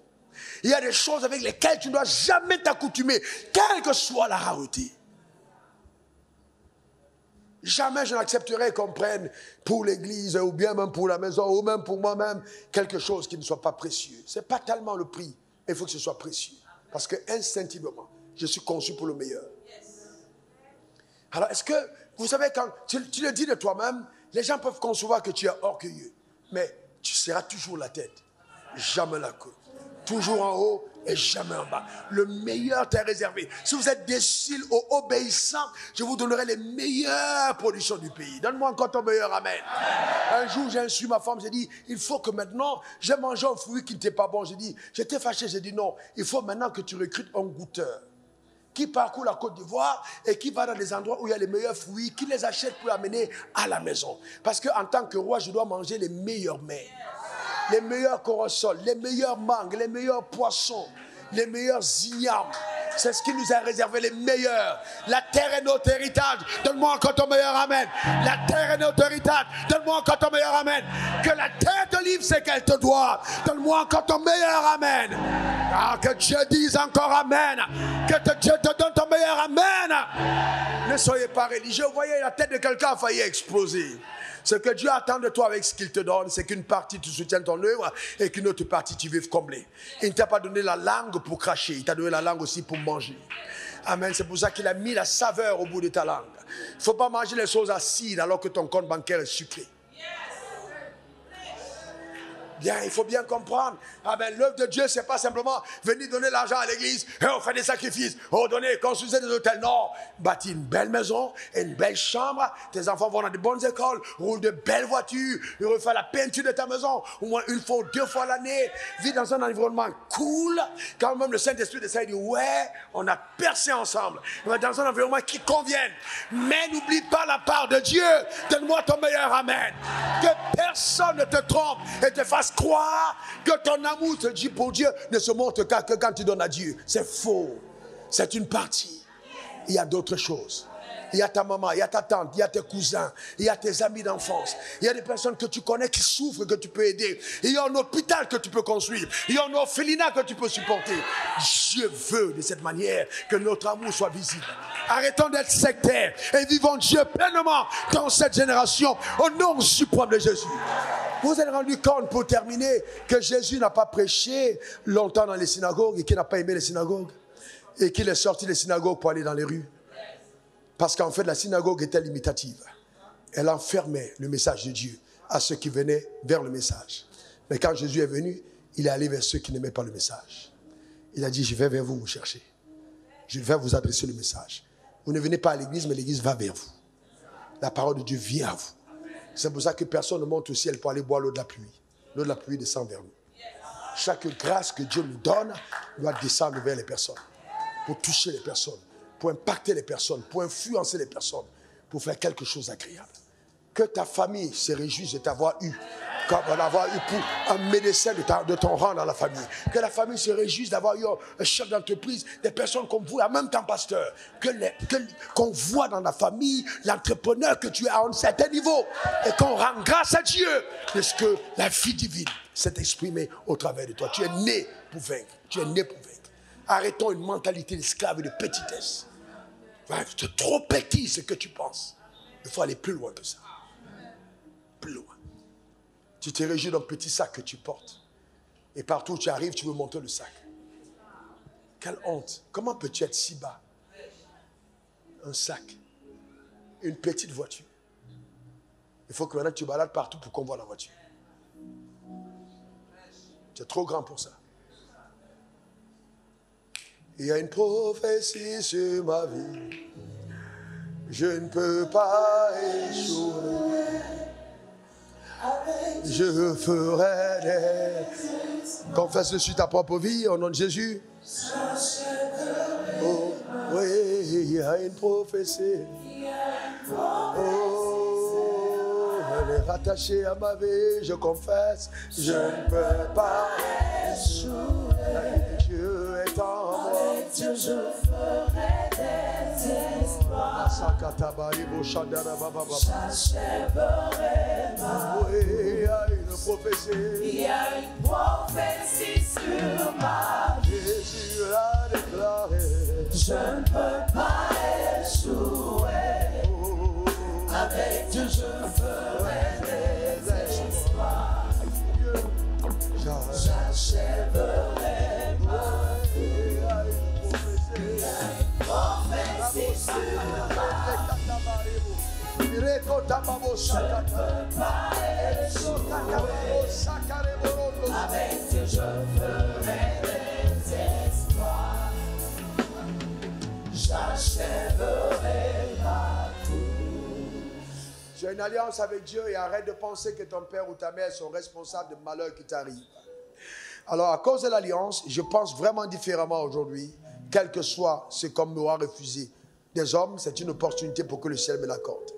Il y a des choses avec lesquelles tu ne dois jamais t'accoutumer, quelle que soit la rareté. Jamais je n'accepterai qu'on prenne pour l'église ou bien même pour la maison ou même pour moi-même quelque chose qui ne soit pas précieux. Ce n'est pas tellement le prix, mais il faut que ce soit précieux. Parce que instinctivement, je suis conçu pour le meilleur. Alors est-ce que, vous savez, quand tu le dis de toi-même, les gens peuvent concevoir que tu es orgueilleux. Mais tu seras toujours la tête, jamais la queue. Toujours en haut et jamais en bas. Le meilleur t'est réservé. Si vous êtes docile ou obéissant, je vous donnerai les meilleures productions du pays. Donne-moi encore ton meilleur amen. Un jour, j'ai instruit ma femme, j'ai dit, il faut que maintenant, j'ai mangé un fruit qui n'était pas bon. J'ai dit, j'étais fâché, j'ai dit non, il faut maintenant que tu recrutes un goûteur qui parcourt la Côte d'Ivoire et qui va dans des endroits où il y a les meilleurs fruits, qui les achète pour amener à la maison. Parce qu'en tant que roi, je dois manger les meilleurs mets. Les meilleurs corossoles, les meilleurs mangues, les meilleurs poissons, les meilleurs ignames. C'est ce qui nous a réservé, les meilleurs. La terre est notre héritage. Donne-moi encore ton meilleur amen. La terre est notre héritage. Donne-moi encore ton meilleur amen. Que la terre te livre ce qu'elle te doit. Donne-moi encore ton meilleur amen. Ah, que Dieu dise encore amen. Que Dieu te donne ton meilleur amen. Ne soyez pas religieux. Vous voyez, la tête de quelqu'un a failli exploser. Ce que Dieu attend de toi avec ce qu'il te donne, c'est qu'une partie tu soutiennes ton œuvre et qu'une autre partie tu vives combler. Il ne t'a pas donné la langue pour cracher, il t'a donné la langue aussi pour manger. Amen, c'est pour ça qu'il a mis la saveur au bout de ta langue. Il ne faut pas manger les choses acides alors que ton compte bancaire est sucré. Bien, il faut bien comprendre. Ah ben, l'œuvre de Dieu, c'est pas simplement venir donner l'argent à l'église et on fait des sacrifices. Oh, donner, construisez des hôtels. Non. Bâtir une belle maison et une belle chambre. Tes enfants vont dans de bonnes écoles, roulent de belles voitures, refais la peinture de ta maison au moins une fois ou 2 fois l'année. Vis dans un environnement cool. Quand même le Saint-Esprit décide, dit ouais, on a percé ensemble. Dans un environnement qui convienne. Mais n'oublie pas la part de Dieu. Donne-moi ton meilleur amen. Que personne ne te trompe et te fasse croire que ton amour te dit pour Dieu ne se montre que quand tu donnes à Dieu. C'est faux. C'est une partie. Il y a d'autres choses. Il y a ta maman, il y a ta tante, il y a tes cousins, il y a tes amis d'enfance. Il y a des personnes que tu connais qui souffrent, que tu peux aider. Il y a un hôpital que tu peux construire. Il y a un orphelinat que tu peux supporter. Dieu veut de cette manière que notre amour soit visible. Arrêtons d'être sectaires et vivons Dieu pleinement dans cette génération au nom suprême de Jésus. Vous vous êtes rendu compte, pour terminer, que Jésus n'a pas prêché longtemps dans les synagogues et qu'il n'a pas aimé les synagogues et qu'il est sorti des synagogues pour aller dans les rues. Parce qu'en fait, la synagogue était limitative. Elle enfermait le message de Dieu à ceux qui venaient vers le message. Mais quand Jésus est venu, il est allé vers ceux qui n'aimaient pas le message. Il a dit, je vais vers vous chercher. Je vais vous adresser le message. Vous ne venez pas à l'église, mais l'église va vers vous. La parole de Dieu vient à vous. C'est pour ça que personne ne monte au ciel pour aller boire l'eau de la pluie. L'eau de la pluie descend vers nous. Chaque grâce que Dieu nous donne doit descendre vers les personnes. Pour toucher les personnes. Pour impacter les personnes, pour influencer les personnes, pour faire quelque chose d'agréable. Que ta famille se réjouisse de t'avoir eu, comme d'avoir eu pour un médecin de ton rang dans la famille. Que la famille se réjouisse d'avoir eu un chef d'entreprise, des personnes comme vous, en même temps pasteur. Qu'on voit dans la famille l'entrepreneur que tu es à un certain niveau et qu'on rend grâce à Dieu parce que la vie divine s'est exprimée au travers de toi. Tu es né pour vaincre. Tu es né pour vaincre. Arrêtons une mentalité d'esclave et de petitesse. C'est trop petit ce que tu penses. Il faut aller plus loin que ça. Plus loin. Tu te réjouis d'un petit sac que tu portes. Et partout où tu arrives, tu veux monter le sac. Quelle honte. Comment peux-tu être si bas? Un sac. Une petite voiture. Il faut que maintenant tu balades partout pour qu'on voit la voiture. Tu es trop grand pour ça. Il y a une prophétie sur ma vie. Je ne peux pas échouer. Je ferai des... Confesse-le sur ta propre vie au nom de Jésus. Oh, oui, il y a une prophétie. Oh, elle est rattachée à ma vie. Je confesse, je ne peux pas échouer. Dieu est en moi. Avec Dieu, je ferai des exploits. J'achèverai ma vie. Il y a une prophétie. Il y a une prophétie sur ma vie. Jésus l'a déclaré. Je ne peux pas échouer. Avec Dieu, je ferai des exploits. J'achèverai ma vie. Il y a une prophétie sur ma vie. Je ne peux pas échouer. Avec Dieu, je ferai des exploits. J'achèverai ma vie. Tu as une alliance avec Dieu et arrête de penser que ton père ou ta mère sont responsables de malheurs qui t'arrivent. Alors, à cause de l'alliance, je pense vraiment différemment aujourd'hui, quel que soit ce qu'on m'aura refusé des hommes, c'est une opportunité pour que le ciel me l'accorde.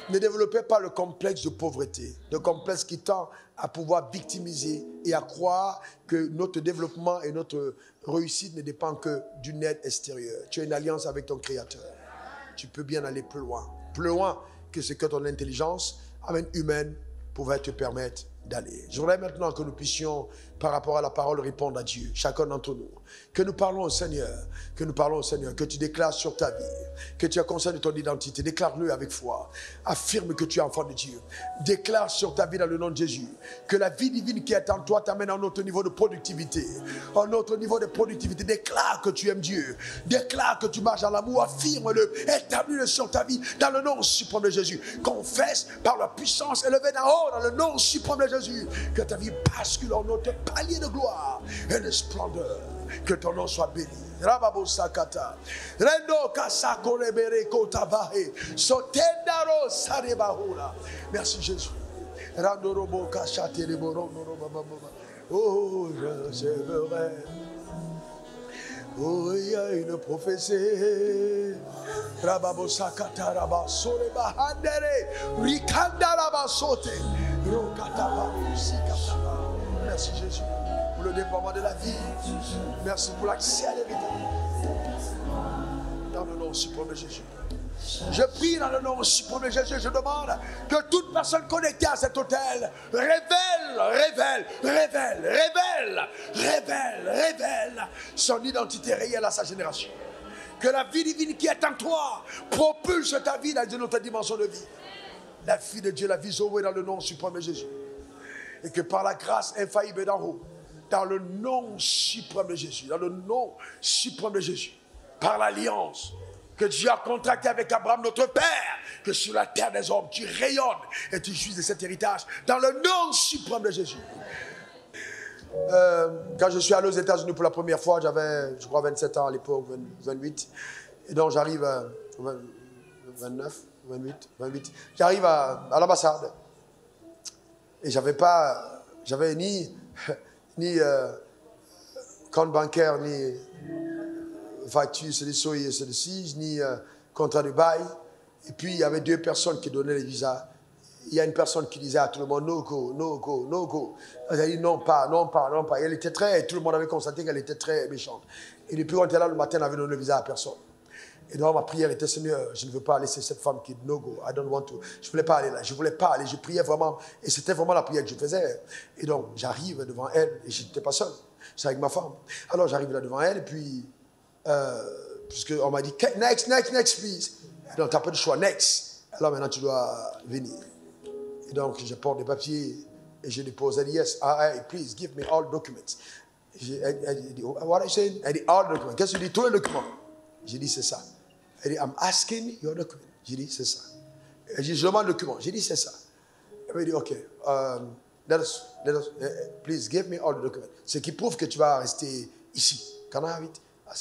Ne développez pas le complexe de pauvreté, le complexe qui tend à pouvoir victimiser et à croire que notre développement et notre réussite ne dépendent que d'une aide extérieure. Tu as une alliance avec ton Créateur. Tu peux bien aller plus loin que ce que ton intelligence humaine pouvait te permettre d'aller. Je voudrais maintenant que nous puissions, par rapport à la parole, répondre à Dieu, chacun d'entre nous. Que nous parlons au Seigneur, que tu déclares sur ta vie, que tu as conscience de ton identité, déclare-le avec foi. Affirme que tu es enfant de Dieu. Déclare sur ta vie dans le nom de Jésus que la vie divine qui est en toi t'amène à un autre niveau de productivité. Un autre niveau de productivité. Déclare que tu aimes Dieu. Déclare que tu marches dans l'amour. Affirme-le. Établis-le sur ta vie dans le nom suprême de Jésus. Confesse par la puissance élevée d'en haut dans le nom suprême de Jésus. Jésus, que ta vie bascule en autre palier de gloire et de splendeur. Que ton nom soit béni. Rababo Sakata. Rendo Kasako Rebere Kotabahe. Sotendaro Sarebahula. Merci Jésus. Randorobo Kachate Reboro. Oh, je serai. Oh, il y a une prophétie. Rababo Sakata Raba Soreba Handere. Rikanda Raba Sote. Rokataba Sikataba. Merci Jésus pour le déploiement de la vie. Merci pour l'accès à l'héritage. Dans le nom suprême de Jésus. Je prie dans le nom suprême de Jésus. Je demande que toute personne connectée à cet hôtel révèle son identité réelle à sa génération. Que la vie divine qui est en toi propulse ta vie dans une autre dimension de vie. La fille de Dieu, la vie sauvée dans le nom suprême de Jésus. Et que par la grâce infaillible d'en haut, dans le nom suprême de Jésus, dans le nom suprême de Jésus, par l'alliance que Dieu a contractée avec Abraham, notre Père, que sur la terre des hommes, tu rayonnes et tu jouis de cet héritage, dans le nom suprême de Jésus. Quand je suis allé aux États-Unis pour la première fois, j'avais, je crois, 27 ans à l'époque, 28. Et donc j'arrive à 29, 28. J'arrive à l'ambassade. Et j'avais ni compte bancaire, ni facture, c'est de ci, ni contrat de bail. Et puis il y avait deux personnes qui donnaient les visas. Il y a une personne qui disait à tout le monde, no go, no go, no go. Elle a dit non pas. Et elle était tout le monde avait constaté qu'elle était très méchante. Et depuis qu'on était là le matin, elle n'avait donné le visa à personne. Et donc ma prière était, Seigneur, je ne veux pas laisser cette femme qui dit no go, I don't want to. Je ne voulais pas aller là, je priais vraiment. Et c'était vraiment la prière que je faisais. Et donc j'arrive devant elle, et je n'étais pas seul, j'étais avec ma femme. Alors j'arrive là devant elle, et puis, puisqu'on m'a dit, next, please. Et donc tu n'as pas de choix, next. Alors maintenant tu dois venir. Et donc je porte des papiers, et je dépose, elle dit, yes, please give me all documents. Elle dit, what are you saying? Elle dit, all documents. Qu'est-ce que tu dis? Tous les documents. J'ai dit, c'est ça. Elle dit, I'm asking your document. J'ai dit, c'est ça. Elle dit, je demande le document. J'ai dit, c'est ça. Elle m'a dit, OK, let us, please give me all the documents. Ce qui prouve que tu vas rester ici. Can I have it? Ah,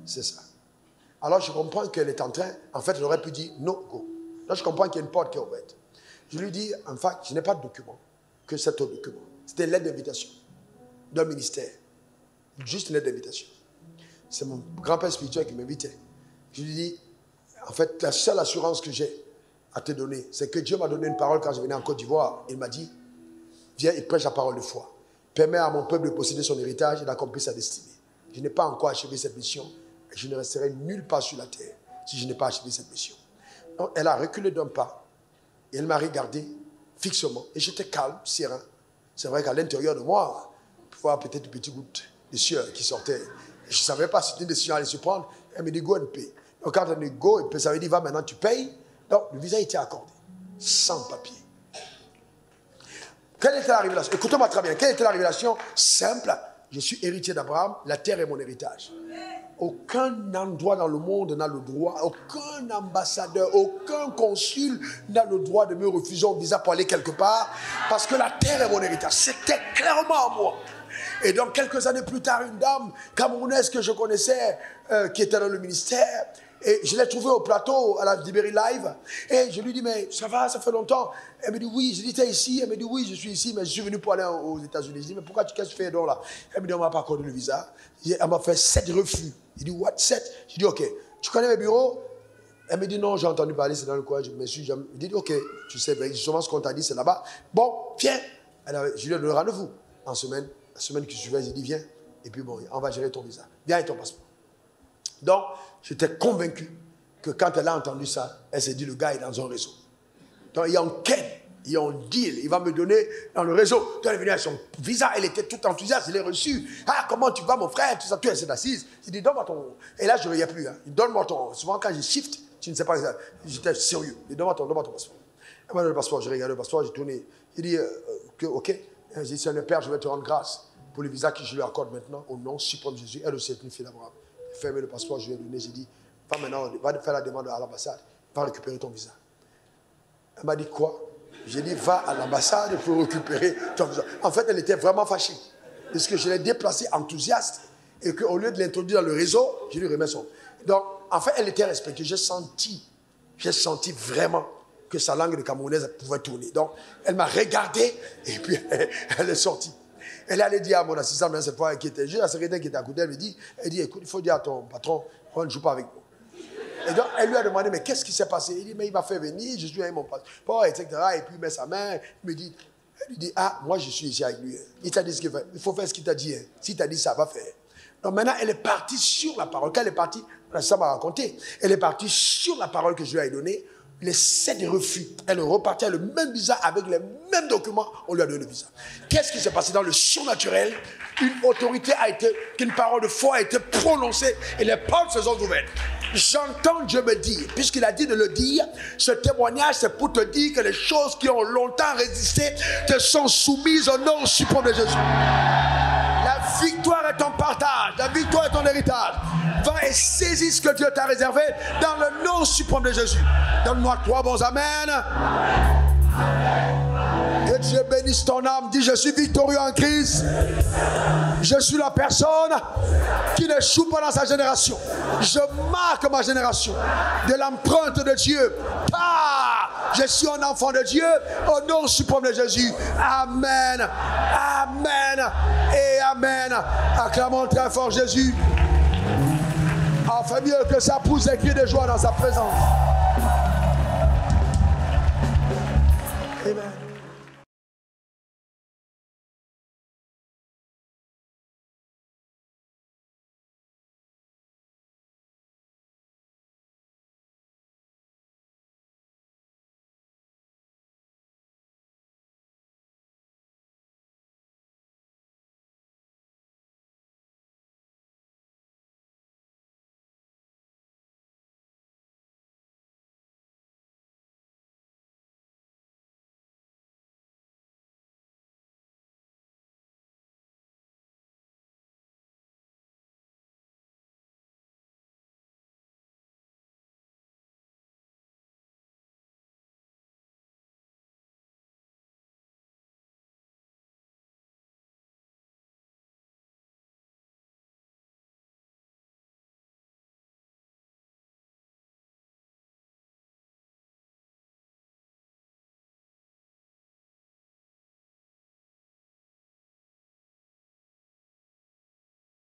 c'est ça. Alors, je comprends qu'elle est en train, en fait, j'aurais pu dire, no, go. Là, je comprends qu'il y a une porte qui est ouverte. Je lui dis, en fait, je n'ai pas de document, que cet autre document. C'était une lettre d'invitation d'un ministère. Juste une lettre d'invitation. C'est mon grand-père spirituel qui m'invitait. Je lui dis, en fait, la seule assurance que j'ai à te donner, c'est que Dieu m'a donné une parole quand je venais en Côte d'Ivoire. Il m'a dit, viens et prêche la parole de foi. Permets à mon peuple de posséder son héritage et d'accomplir sa destinée. Je n'ai pas encore achevé cette mission et je ne resterai nulle part sur la terre si je n'ai pas achevé cette mission. Donc, elle a reculé d'un pas et elle m'a regardé fixement et j'étais calme, serein. C'est vrai qu'à l'intérieur de moi, je pouvais avoir peut-être une petite goutte de sueur qui sortait. Je ne savais pas si c'était une décision à aller se prendre. Elle me dit, go and pay. Donc quand elle dit go and pay, ça veut dire, va maintenant, tu payes. Donc le visa était accordé, sans papier. Quelle était la révélation? Écoutez-moi très bien. Quelle était la révélation? Simple. Je suis héritier d'Abraham, la terre est mon héritage. Aucun endroit dans le monde n'a le droit, aucun ambassadeur, aucun consul n'a le droit de me refuser un visa pour aller quelque part, parce que la terre est mon héritage. C'était clairement à moi. Et donc, quelques années plus tard, une dame camerounaise que je connaissais, qui était dans le ministère, et je l'ai trouvée au plateau à la Libéry Live, et je lui dis, mais ça va, ça fait longtemps. Elle me dit, oui. Je dis, t'es ici? Elle me dit, oui, je suis ici, mais je suis venu pour aller aux États-Unis. Je dis, mais pourquoi qu'est-ce que tu fais donc là? Elle me dit, on ne m'a pas accordé le visa. Elle m'a fait 7 refus. Il dit, what, 7? Je dis, OK. Tu connais mes bureaux? Elle me dit, non, j'ai entendu parler, c'est dans le coin. Je me suis jamais... Je dis, OK, tu sais, justement ce qu'on t'a dit, c'est là-bas. Bon, viens. Je lui ai donné rendez-vous en semaine. La semaine qui suivait, j'ai dit, viens. Et puis bon, on va gérer ton visa. Viens avec ton passeport. Donc, j'étais convaincu que quand elle a entendu ça, elle s'est dit, le gars est dans un réseau. Donc, il y a un quai, il y a un deal. Il va me donner dans le réseau. Donc, elle est venue avec son visa, elle était toute enthousiaste, elle l'a reçu. Ah, comment tu vas, mon frère? Tout ça, tout, elle s'est assise. J'ai dit, donne-moi ton... Et là, je ne riais plus. Hein. Donne-moi ton... Souvent, quand je shift, tu ne sais pas, j'étais sérieux. Donne-moi ton passeport. Elle m'a donné le passeport, j'ai regardé le passeport, j'ai tourné. Il dit, OK. J'ai dit, Seigneur Père, je vais te rendre grâce pour le visa que je lui accorde maintenant, au nom suprême de Jésus. Elle aussi est une fille d'Abraham. J'ai fermé le passeport, je lui ai donné, j'ai dit, va maintenant, va faire la demande à l'ambassade, va récupérer ton visa. Elle m'a dit, quoi? J'ai dit, va à l'ambassade pour récupérer ton visa. En fait, elle était vraiment fâchée. Parce que je l'ai déplacée enthousiaste et qu'au lieu de l'introduire dans le réseau, je lui remets son. Donc, en fait, elle était respectée. J'ai senti vraiment que sa langue de camerounaise pouvait tourner. Donc, elle m'a regardé et puis elle est sortie. Elle allait dire à mon assistant, mais cette fois, qui était juste la secrétaire qui était à côté, elle dit, écoute, il faut dire à ton patron, on ne joue pas avec nous. Et donc, elle lui a demandé, mais qu'est-ce qui s'est passé? Il dit, mais il m'a fait venir, je suis avec mon passeport, etc. Et puis, il met sa main, il me dit, elle lui dit, ah, moi, je suis ici avec lui. Il t'a dit ce qu'il fait. Il faut faire ce qu'il t'a dit. Si t'a dit ça, va faire. Donc, maintenant, elle est partie sur la parole. Quand elle est partie, ça m'a raconté, elle est partie sur la parole que je lui ai donnée. Les 7 refus. Elle est repartie avec le même visa, avec les mêmes documents, on lui a donné le visa. Qu'est-ce qui s'est passé dans le surnaturel? Une autorité a été, qu'une parole de foi a été prononcée et les portes se sont ouvertes. J'entends Dieu me dire, puisqu'il a dit de le dire, ce témoignage c'est pour te dire que les choses qui ont longtemps résisté te sont soumises au nom suprême de Jésus. La victoire est ton partage, la victoire est ton héritage. Va et saisis ce que Dieu t'a réservé dans le nom suprême de Jésus. Donne-moi 3 bons amen. Que Dieu bénisse ton âme. Dis, je suis victorieux en Christ. Je suis la personne qui n'échoue pas dans sa génération. Je marque ma génération de l'empreinte de Dieu. Je suis un enfant de Dieu au nom suprême de Jésus. Amen. Amen. Et amen. Acclamons très fort Jésus. On fait mieux que ça pousse des cris de joie dans sa présence. Amen.